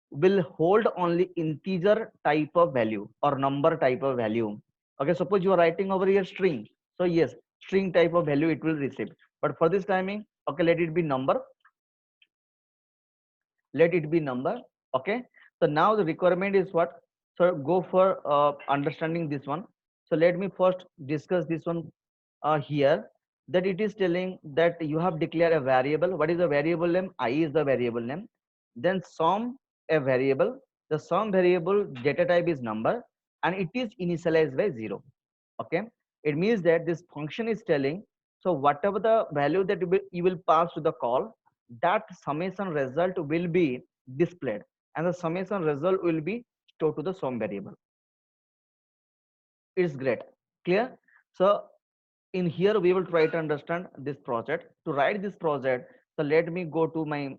will hold only integer type of value or number type of value. Okay, suppose you are writing over here string. So yes, string type of value it will receive. But for this timing, okay, let it be number. Let it be number. Okay. So now the requirement is what? So go for understanding this one. So let me first discuss this one here, that it is telling that you have declared a variable. What is the variable name? I is the variable name. Then sum a variable. The sum variable data type is number and it is initialized by 0. Okay. It means that this function is telling, so whatever the value that you will pass to the call, that summation result will be displayed and the summation result will be stored to the sum variable. It's great. Clear? So in here we will try to understand this project. To write this project, so let me go to my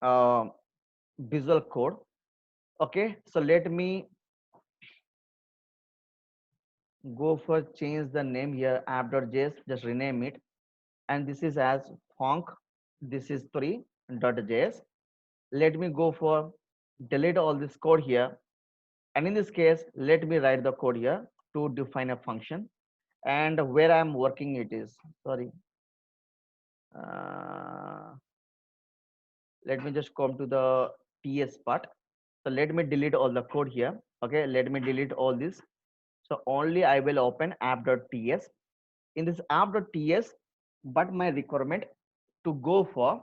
uh, Visual Code. Okay, so let me go for change the name here, app.js, just rename it, and this is as func, this is 3.js. Let me go for delete all this code here, and in this case let me write the code here to define a function, and where I'm working it is, sorry, uh, let me just come to the ts part. So let me delete all the code here. Okay, let me delete all this. So only I will open app.ts. In this app.ts, but my requirement to go for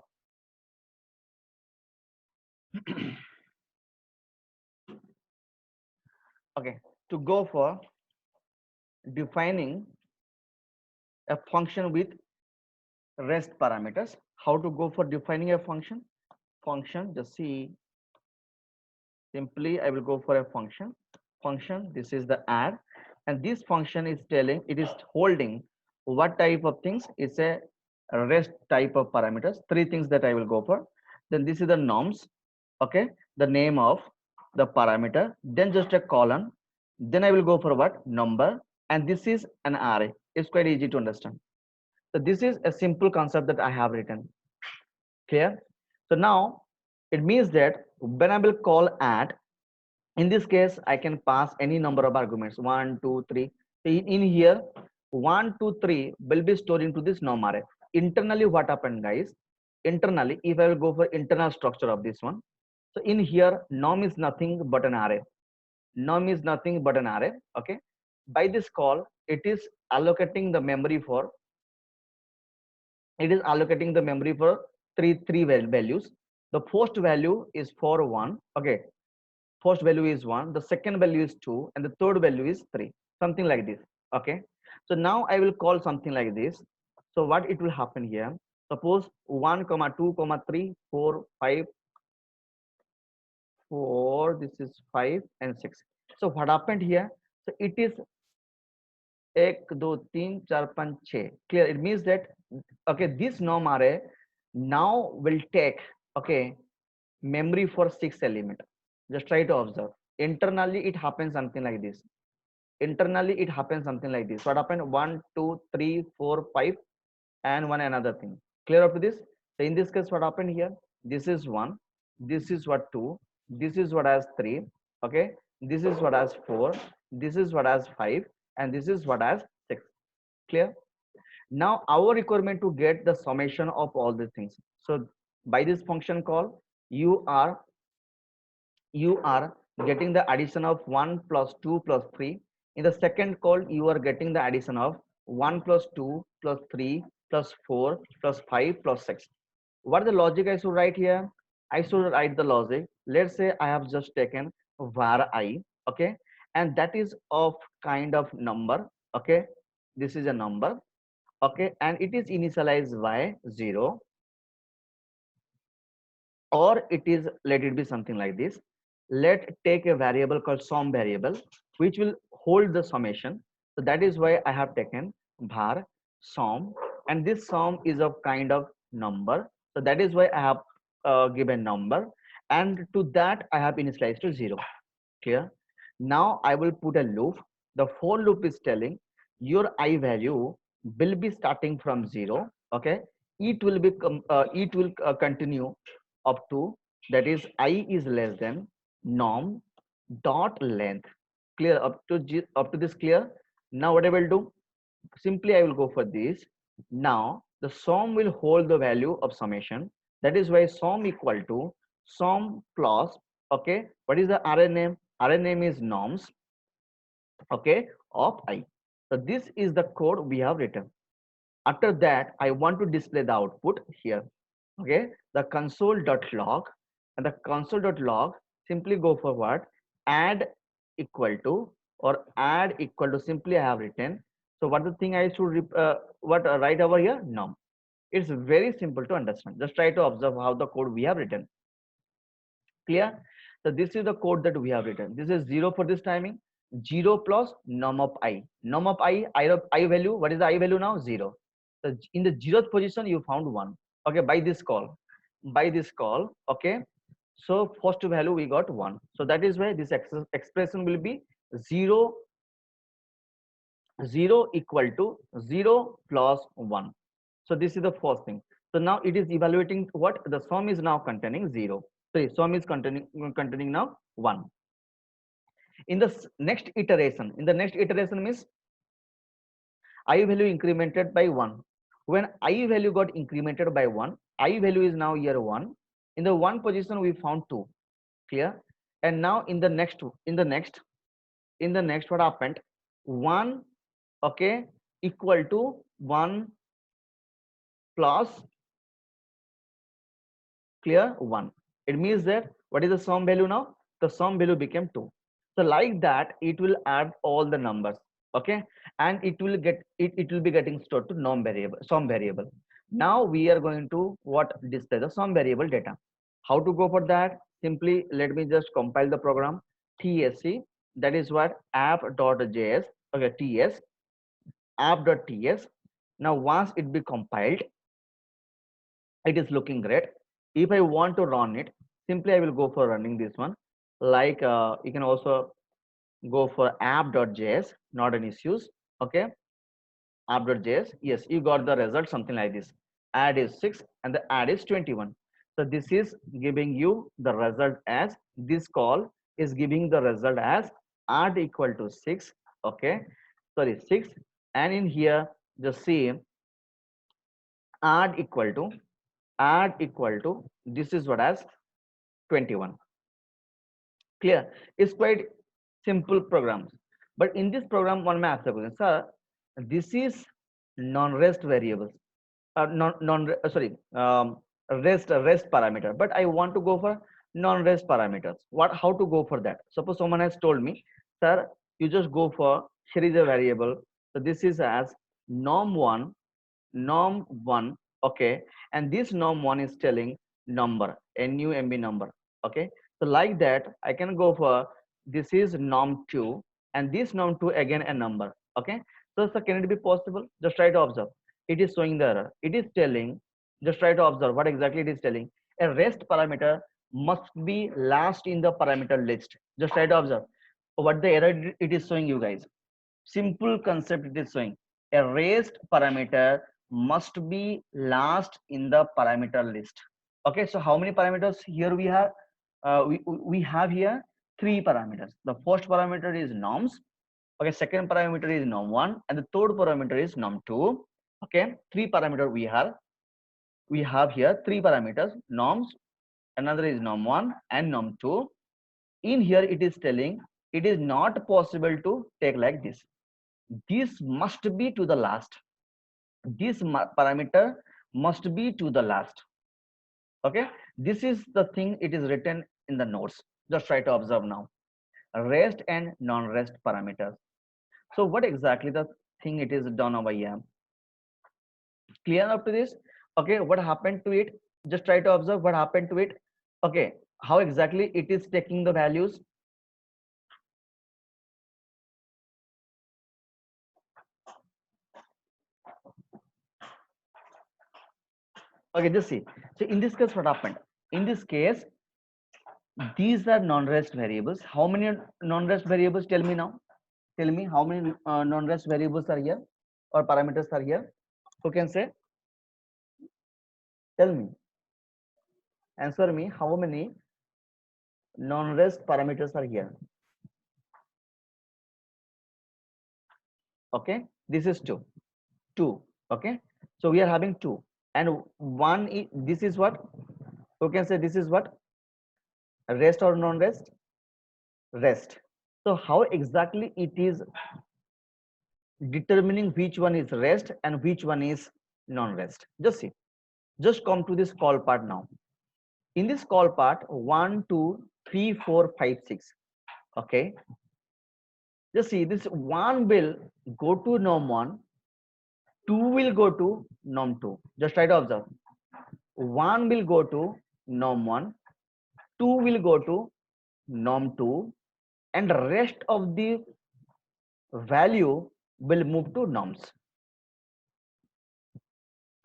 okay, to go for defining a function with rest parameters. How to go for defining a function, just see, simply I will go for a function. This is the add, and this function is telling, it is holding what type of things. It's a rest type of parameters, three things that I will go for. Then this is the norms. Okay, the name of the parameter, then just a colon, then I will go for what? Number, and this is an array. It's quite easy to understand. So this is a simple concept that I have written. Clear? So now it means that when I will call add, in this case I can pass any number of arguments, 1 2 3. In here 1 2 3 will be stored into this norm array. Internally what happened, guys? Internally, if I will go for internal structure of this one, so in here norm is nothing but an array. Norm is nothing but an array. Okay, by this call it is allocating the memory for, it is allocating the memory for three values. The first value is for 1. Okay, first value is 1, the second value is 2, and the third value is 3, something like this. Okay, so now I will call something like this. So what it will happen here, suppose 1 comma 2 comma 3 4 5 4, this is 5 and 6. So what happened here, so it is 1 2 3 4 5 6. Clear? It means that okay, this norm array now will take, okay, memory for 6 element. Just try to observe. Internally it happens something like this. Internally it happens something like this. What happened? 1 2 3 4 5 and one another thing. Clear up to this? So in this case what happened here, this is 1, this is what 2, this is what has 3. Okay, this is what has 4, this is what has 5, and this is what has 6. Clear? Now our requirement to get the summation of all these things. So by this function call, you are getting the addition of 1 plus 2 plus 3. In the second call you are getting the addition of 1 plus 2 plus 3 plus 4 plus 5 plus 6. What is the logic I should write here? I should write the logic. Let's say I have just taken var I. Okay, and that is of kind of number. Okay, this is a number. Okay, and it is initialized by 0, or it is, let it be something like this. Let take a variable called sum variable. which will hold the summation. So that is why I have taken var sum, and this sum is of kind of number. So that is why I have given number, and to that I have initialized to 0. Clear? Now I will put a loop. The for loop is telling your I value will be starting from 0. Okay, it will continue up to, that is I is less than norm dot length. Clear? Up to this clear? Now what I will do, simply I will go for this. Now the sum will hold the value of summation. That is why sum equal to sum plus, okay, what is the array name? Array name is norms, okay, of I. So this is the code we have written. After that I want to display the output here. Okay, the console.log, and the console.log simply go for what, add equal to, or add equal to, simply I have written. So what the thing I should write over here, num. It's very simple to understand. Just try to observe how the code we have written. Clear? So this is the code that we have written. This is 0 for this timing. 0 plus num of I. Num of I value. What is the I value now? 0. So in the 0th position, you found 1. Okay, by this call. By this call, okay. So first value we got 1. So that is why this expression will be 0, 0 equal to 0 plus 1. So this is the first thing. So now it is evaluating what the sum is now containing 0. So sum is containing now 1. In the next iteration, means I value incremented by 1. When I value got incremented by 1, I value is now here 1. In the 1 position we found 2. Clear? And now in the next what happened, 1, okay, equal to 1 plus, clear, 1. It means that what is the sum value now? The sum value became 2. So like that it will add all the numbers, okay, and it will be getting stored to sum variable. Now we are going to what, display the sum variable data. How to go for that? Simply let me just compile the program. TSC, that is what, app.js, okay, ts app.ts. Now once it be compiled, it is looking great. If I want to run it, simply I will go for running this one. Like you can also go for app.js, not an issues. Okay, app.js, yes, you got the result something like this. Add is 6 and the add is 21. So this is giving you the result as, this call is giving the result as add equal to 6. Okay, sorry, 6. And in here just see add equal to, this is what as 21. Clear? It's quite simple programs. But in this program, one may ask the question, sir, this is non-rest variables, rest parameter. But I want to go for non-rest parameters. How to go for that? Suppose someone has told me, sir, you just go for, here is a variable. So this is as norm1, okay, and this norm1 is telling number, numb number, okay. So like that I can go for, this is norm2, and this norm2 again a number, okay. So can it be possible? Just try to observe. It is showing the error. It is telling, just try to observe what exactly it is telling. A rest parameter must be last in the parameter list. Just try to observe what the error it is showing you guys. Simple concept it is showing. A rest parameter must be last in the parameter list. Okay, so how many parameters here we have? We have here 3 parameters. The first parameter is norms. Okay, second parameter is norm1, and the third parameter is norm2. Okay, 3 parameter we have. We have here 3 parameters: norms, another is norm1 and norm2. In here it is telling it is not possible to take like this. This must be to the last. This parameter must be to the last. Okay, this is the thing it is written in the notes. Just try to observe now. Rest and non-rest parameters. So what exactly the thing it is done over here? Clear up to this? Okay, what happened to it? Just try to observe what happened to it. Okay, how exactly it is taking the values. Okay, just see. So in this case, what happened? In this case, these are non-rest variables. How many non-rest variables? Tell me now. Tell me how many non-rest variables are here or parameters are here. Who can say? Tell me. Answer me. How many non-rest parameters are here? Okay, this is two. Two. Okay, so we are having two, and one. This is what? Who can say this is what? Rest or non-rest? Rest. So how exactly it is determining which one is rest and which one is non-rest? Just see. Just come to this call part now. In this call part, 1, 2, 3, 4, 5, 6. Okay. Just see, this one will go to norm1, 2 will go to norm2. Just try to observe. 1 will go to norm1, 2 will go to norm2, and rest of the value will move to norms.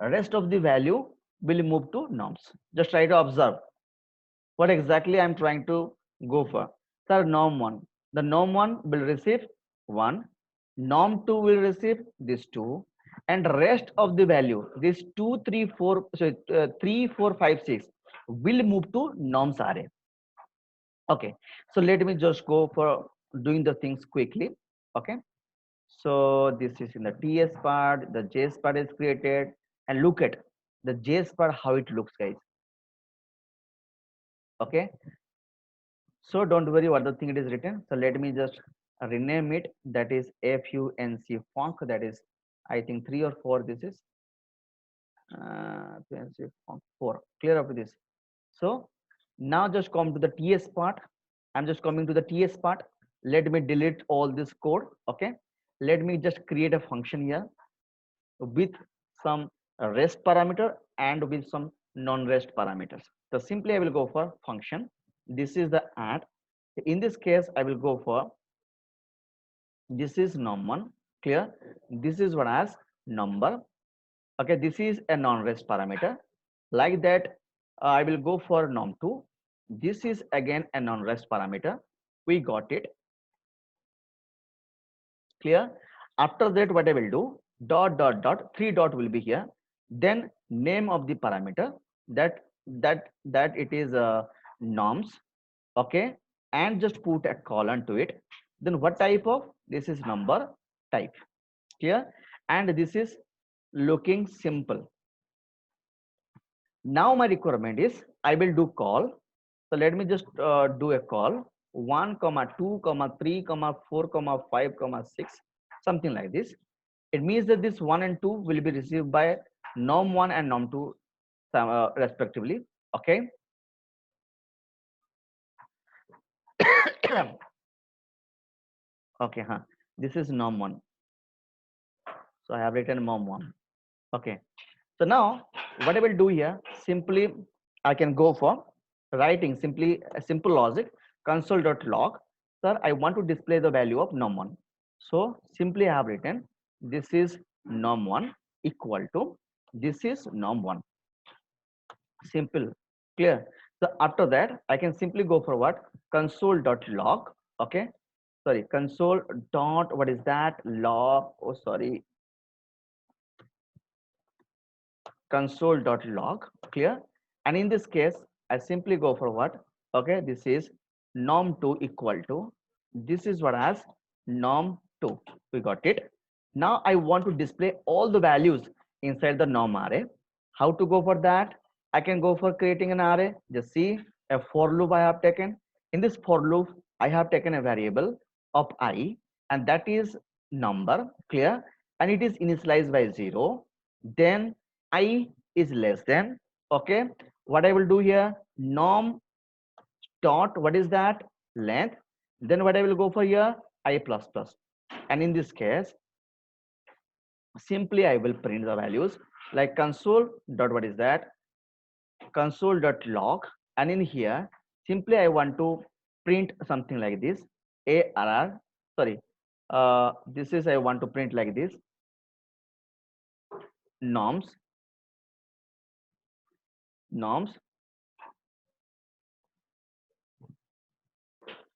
Rest of the value will move to norms. Just try to observe what exactly I'm trying to go for. Sir, norm 1. The norm 1 will receive 1. Norm 2 will receive this 2. And rest of the value, this 2, 3, 4, so 3, 4, 5, 6 will move to norms array. Okay. So let me just go for doing the things quickly. Okay. So this is in the TS part, the JS part is created, and look at the JS part how it looks, guys. Okay, so don't worry what the thing it is written. So let me just rename it. That is FUNC Funk. That is, I think 3 or 4. This is FUNC Funk 4. Clear up with this. So now just come to the TS part. I'm just coming to the TS part. Let me delete all this code. Okay, let me just create a function here with some rest parameter and with some non-rest parameters. So simply I will go for function. This is the add. In this case, I will go for this is norm1. Clear? This is what as number. Okay, this is a non-rest parameter. Like that, I will go for norm2. This is again a non-rest parameter. We got it. Clear? After that, what I will do, dot dot dot, 3 dot will be here. Then name of the parameter that it is norms. Okay, and just put a colon to it. Then what type of? This is number type. Clear? And this is looking simple. Now my requirement is I will do call. So let me just do a call 1, 2, 3, 4, 5, 6, something like this. It means that this 1 and 2 will be received by norm1 and norm2 respectively. Okay. Okay, huh? This is norm1. So I have written norm1. Okay. So now what I will do here, simply I can go for writing simply a simple logic console.log. Sir, I want to display the value of norm1. So simply I have written this is norm1 equal to this is norm1. Simple, clear. So after that, I can simply go for what? Console.log. Okay. Sorry, console dot what is that? Log. Oh, sorry. Console.log. Clear. And in this case, I simply go for what? Okay. This is norm2 equal to this is what as norm2. We got it. Now I want to display all the values inside the norm array. How to go for that? I can go for creating an array. Just see a for loop I have taken. In this for loop, I have taken a variable of I, and that is number. Clear? And it is initialized by 0. Then I is less than. Okay. What I will do here? Norm dot what is that? Length. Then what I will go for here? I plus plus. And in this case, simply I will print the values like console dot what is that? Console dot log. And in here, simply I want to print something like this. ARR. Sorry. This is I want to print like this. Norms. norms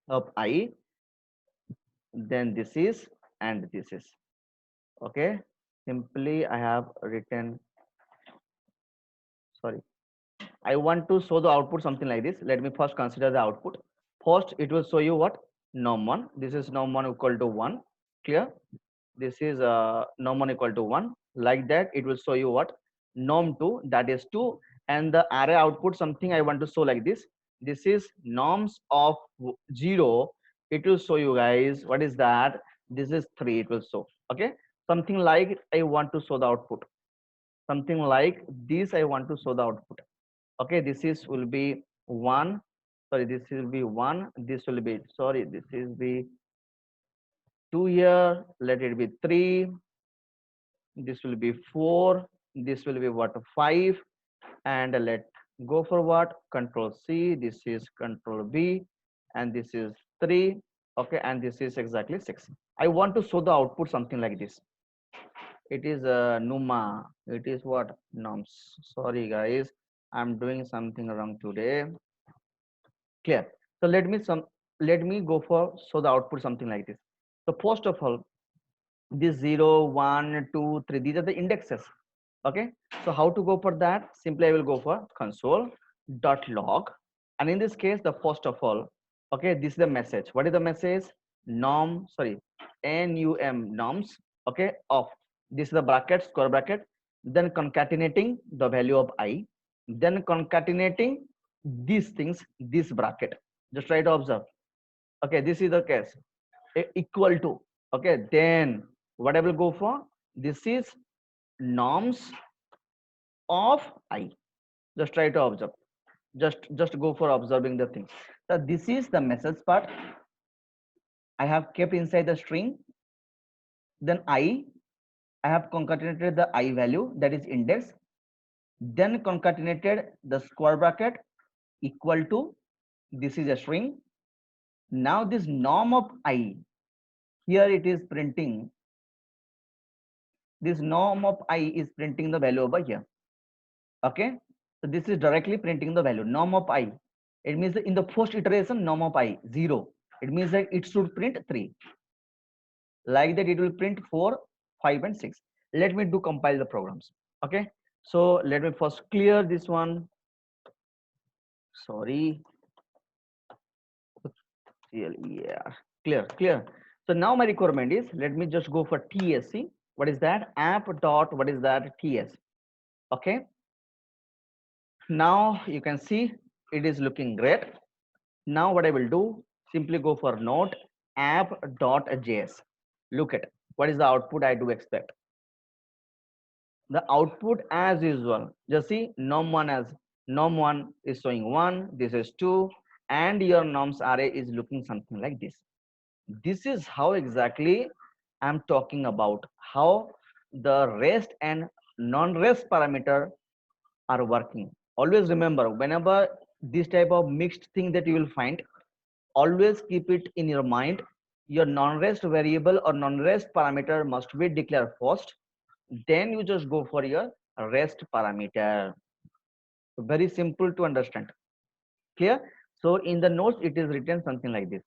of I, then this is and this is. Okay, simply I have written, sorry, I want to show the output something like this. Let me first consider the output. First, it will show you what? Norm 1. This is norm 1 equal to 1. Clear? This is norm 1 equal to 1. Like that, it will show you what? Norm 2, that is 2. And the array output, something I want to show like this. This is norms of 0. It will show you guys, what is that? This is 3, it will show. Okay? Something like I want to show the output. Something like this, I want to show the output. Okay, this is will be 1, sorry, this will be 1, this will be, sorry, this is be 2 here, let it be 3, this will be 4, this will be what, 5, and let go for what, control C, this is control B, and this is 3. Okay, and this is exactly 6. I want to show the output something like this. It is Numa, it is what, norms. Sorry guys, I'm doing something wrong today. Clear? So let me go for, so the output something like this. So first of all, this 0 1 2 3, these are the indexes. Okay, so how to go for that? Simply I will go for console dot log, and in this case, the first of all, okay, this is the message. What is the message? Norm, sorry, num norms, okay, of, this is the bracket, square bracket, then concatenating the value of I, then concatenating these things, this bracket. Just try to observe. Okay, this is the case, equal to. Okay, then what I will go for, this is norms of I. Just try to observe, just go for observing the things. So this is the message part I have kept inside the string. Then I have concatenated the I value, that is index, then concatenated the square bracket equal to, this is a string. Now this norm of I, here it is printing, this norm of I is printing the value over here. Okay, so this is directly printing the value norm of I. It means that in the first iteration, norm of I 0, it means that it should print 3. Like that, it will print 4, 5 and 6. Let me do compile the programs. Okay, so let me first clear this one. Sorry, yeah, clear. So now my requirement is, let me just go for TSC. What is that? App dot, what is that? TS. Okay, now you can see it is looking great. Now what I will do, simply go for node app.js. Look at what is the output I do expect. The output as usual. Just see norm1 as norm1 is showing 1, this is 2, and your norms array is looking something like this. This is how exactly I'm talking about, how the rest and non-rest parameter are working. Always remember, whenever this type of mixed thing that you will find, always keep it in your mind. Your non-rest variable or non-rest parameter must be declared first, then you just go for your rest parameter. Very simple to understand. Clear? So in the notes it is written something like this.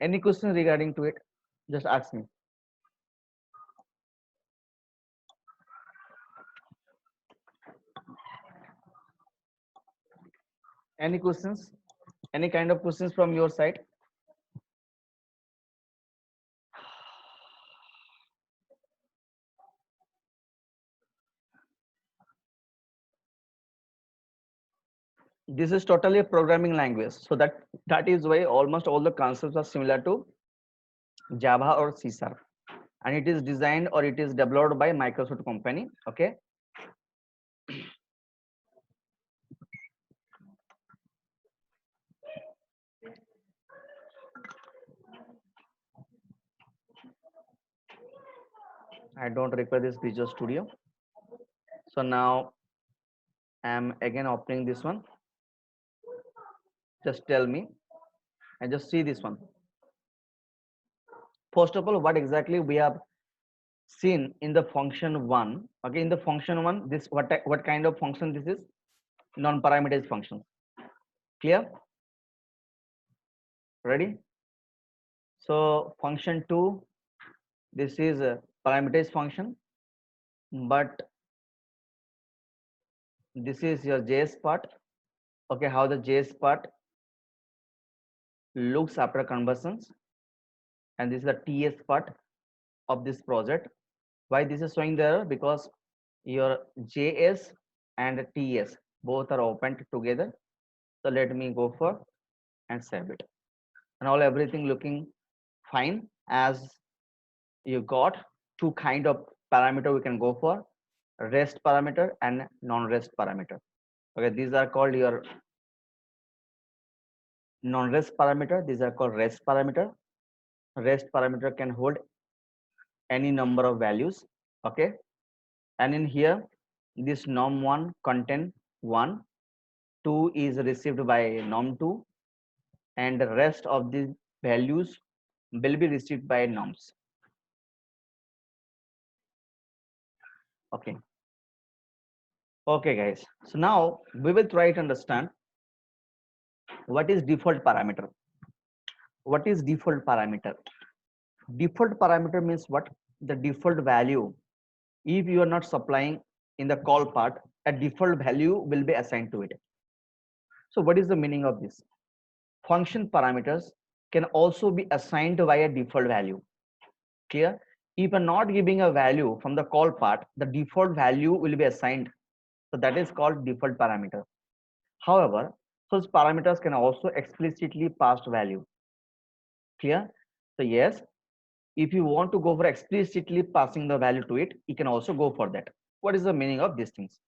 Any questions regarding to it? Just ask me. Any questions? Any kind of questions from your side? This is totally a programming language, so that is why almost all the concepts are similar to Java or C#, and it is designed or it is developed by Microsoft company. Okay, I don't require this Visual Studio. So now I'm again opening this one. Just tell me and just see this one. First of all, what exactly we have seen in the function one. Okay, in the function one, this what kind of function this is? Non-parameterized function. Clear? Ready? So function two, this is a parameterized function, but this is your JS part. Okay, how the JS part looks after conversions, and this is the TS part of this project. Why this is showing there? Because your JS and TS both are opened together. So let me go for and save it. And all everything looking fine, as you got two kind of parameter we can go for, rest parameter and non-rest parameter. Okay, these are called your non-rest parameter. These are called rest parameter. Rest parameter can hold any number of values. Okay, and in here this norm1 contain 1, 2 is received by norm2, and the rest of the values will be received by norms. Okay. Okay, guys. So now we will try to understand what is default parameter. What is default parameter? Default parameter means what? The default value. If you are not supplying in the call part, a default value will be assigned to it. So what is the meaning of this? Function parameters can also be assigned by a default value. Clear? If you're not giving a value from the call part, the default value will be assigned. So that is called default parameter. However, such parameters can also explicitly pass value. Clear? So yes, if you want to go for explicitly passing the value to it, you can also go for that. What is the meaning of these things?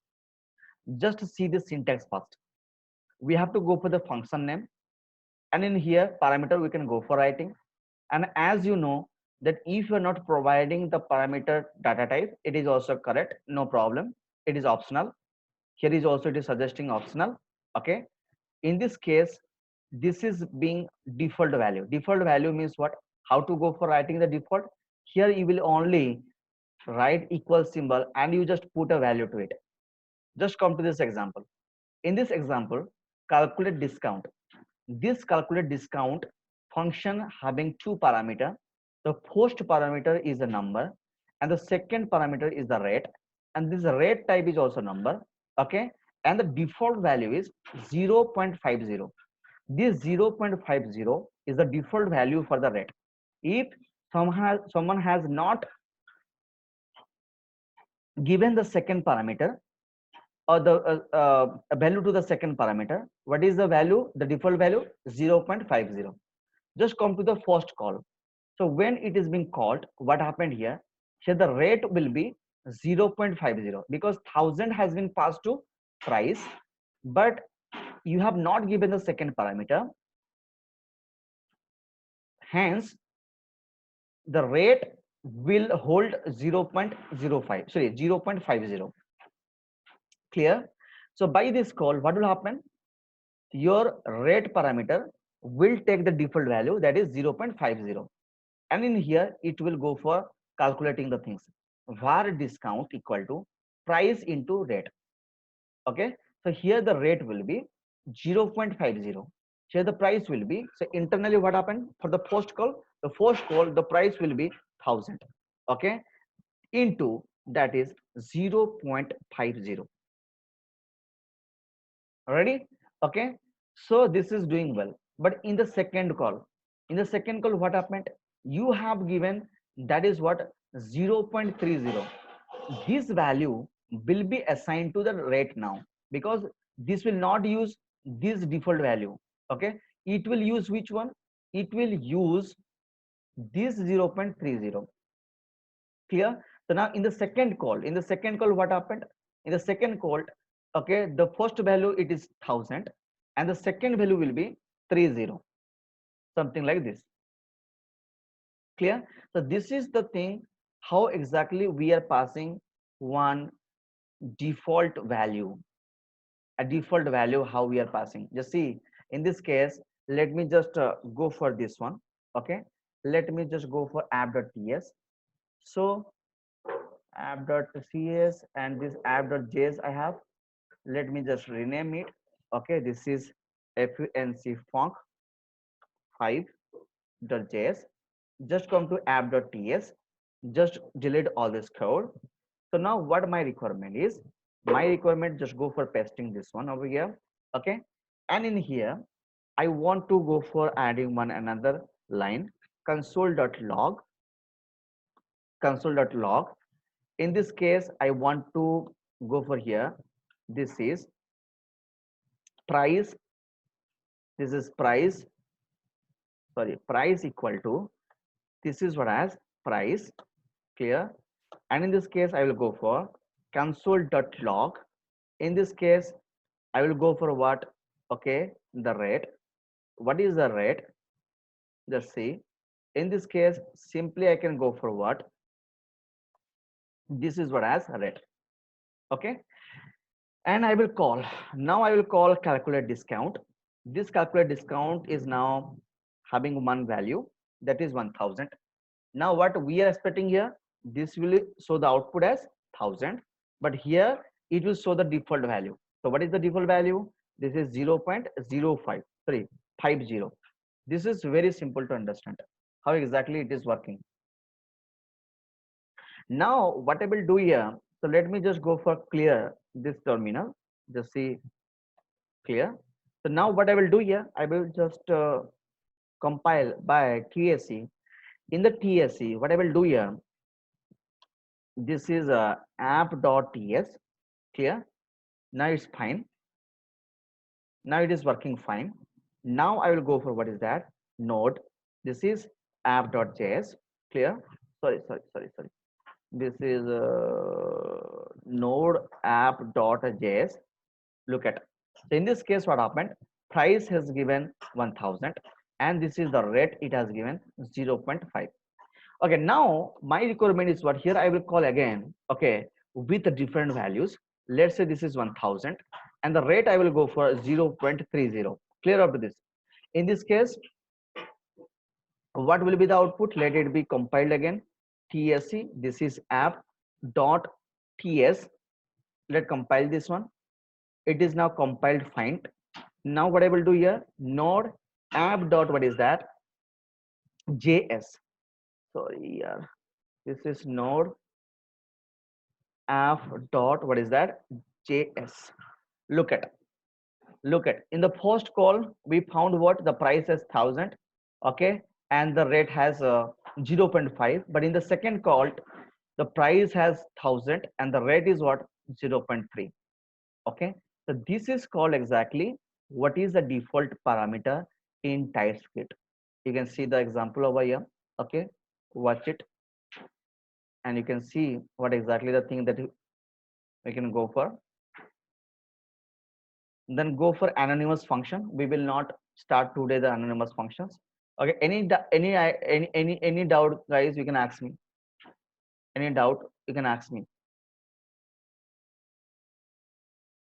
Just see the syntax first. We have to go for the function name, and in here parameter we can go for writing. And as you know that if you are not providing the parameter data type, it is also correct, no problem. It is optional. Here is also it is suggesting optional. Okay, in this case this is being default value. Default value means what? How to go for writing the default? Here you will only write equal symbol and you just put a value to it. Just come to this example. In this example, calculate discount. This calculate discount function having two parameter. The first parameter is a number and the second parameter is the rate, and this rate type is also number. Okay, and the default value is 0.50. This 0.50 is the default value for the rate. If someone has not given the second parameter or the value to the second parameter, what is the value? The default value 0.50. Just come to the first call. So when it is being called, what happened here? Here the rate will be 0.50 because 1000 has been passed to price, but you have not given the second parameter. Hence, the rate will hold 0.05, sorry, 0.50. Clear? So by this call, what will happen? Your rate parameter will take the default value, that is 0.50, and in here it will go for calculating the things. Var discount equal to price into rate. Okay, so here the rate will be 0.50. Here the price will be, so internally what happened for the first call? The first call, the price will be 1000. Okay, into that is 0.50. Ready? Okay, so this is doing well. But in the second call, what happened? You have given, that is what, 0.30. This value will be assigned to the rate now, because this will not use this default value. Okay, it will use which one? It will use this 0.30. Clear? So now in the second call, what happened? In the second call, okay, the first value it is 1000 and the second value will be 30, something like this. Clear? So this is the thing, how exactly we are passing one default value, a default value, how we are passing. Just see, in this case, let me just go for this one. Okay, let me just go for app.ts. So app.cs and this app.js I have. Let me just rename it. Okay, this is func func 5.js. Just come to app.ts, just delete all this code. So now what my requirement is, my requirement, just go for pasting this one over here. Okay, and in here I want to go for adding one another line, console.log. console.log. In this case I want to go for here, this is price, this is price, sorry, price equal to, this is what as price, clear. And in this case I will go for console.log. In this case I will go for what, okay, the rate. What is the rate? Just see, in this case simply I can go for what, this is what as rate. Okay, and I will call, now I will call calculate discount. This calculate discount is now having one value, that is 1000. Now what we are expecting here, this will show the output as 1000, but here it will show the default value. So what is the default value? This is 0.05, sorry, 50. This is very simple to understand how exactly it is working. Now what I will do here, so let me just go for clear this terminal, just see clear. So now what I will do here, I will just compile by TSC. In the TSC, what I will do here, this is app.ts, clear. Now it's fine. Now it is working fine. Now I will go for what is that, node. This is app.js, clear. Sorry. This is node app.js. Look at, so in this case what happened, price has given 1000 and this is the rate, it has given 0.5. Okay, now my requirement is what, here I will call again, okay, with the different values. Let's say this is 1000 and the rate I will go for 0.30. Clear up to this. In this case what will be the output? Let it be compiled again. TSC, this is app.ts. Let compile this one. It is now compiled fine. Now what I will do here, node app dot, what is that, js. Sorry, yeah, this is node app dot, what is that, js. Look at, in the first call we found what, the price is 1000, okay, and the rate has 0.5. But in the second call the price has 1000 and the rate is what, 0.3. Okay, so this is called exactly what is the default parameter in TypeScript. You can see the example over here. Okay, watch it and you can see what exactly the thing that we can go for. Then go for anonymous function. We will not start today the anonymous functions. Okay, any doubt guys, you can ask me. Any doubt you can ask me.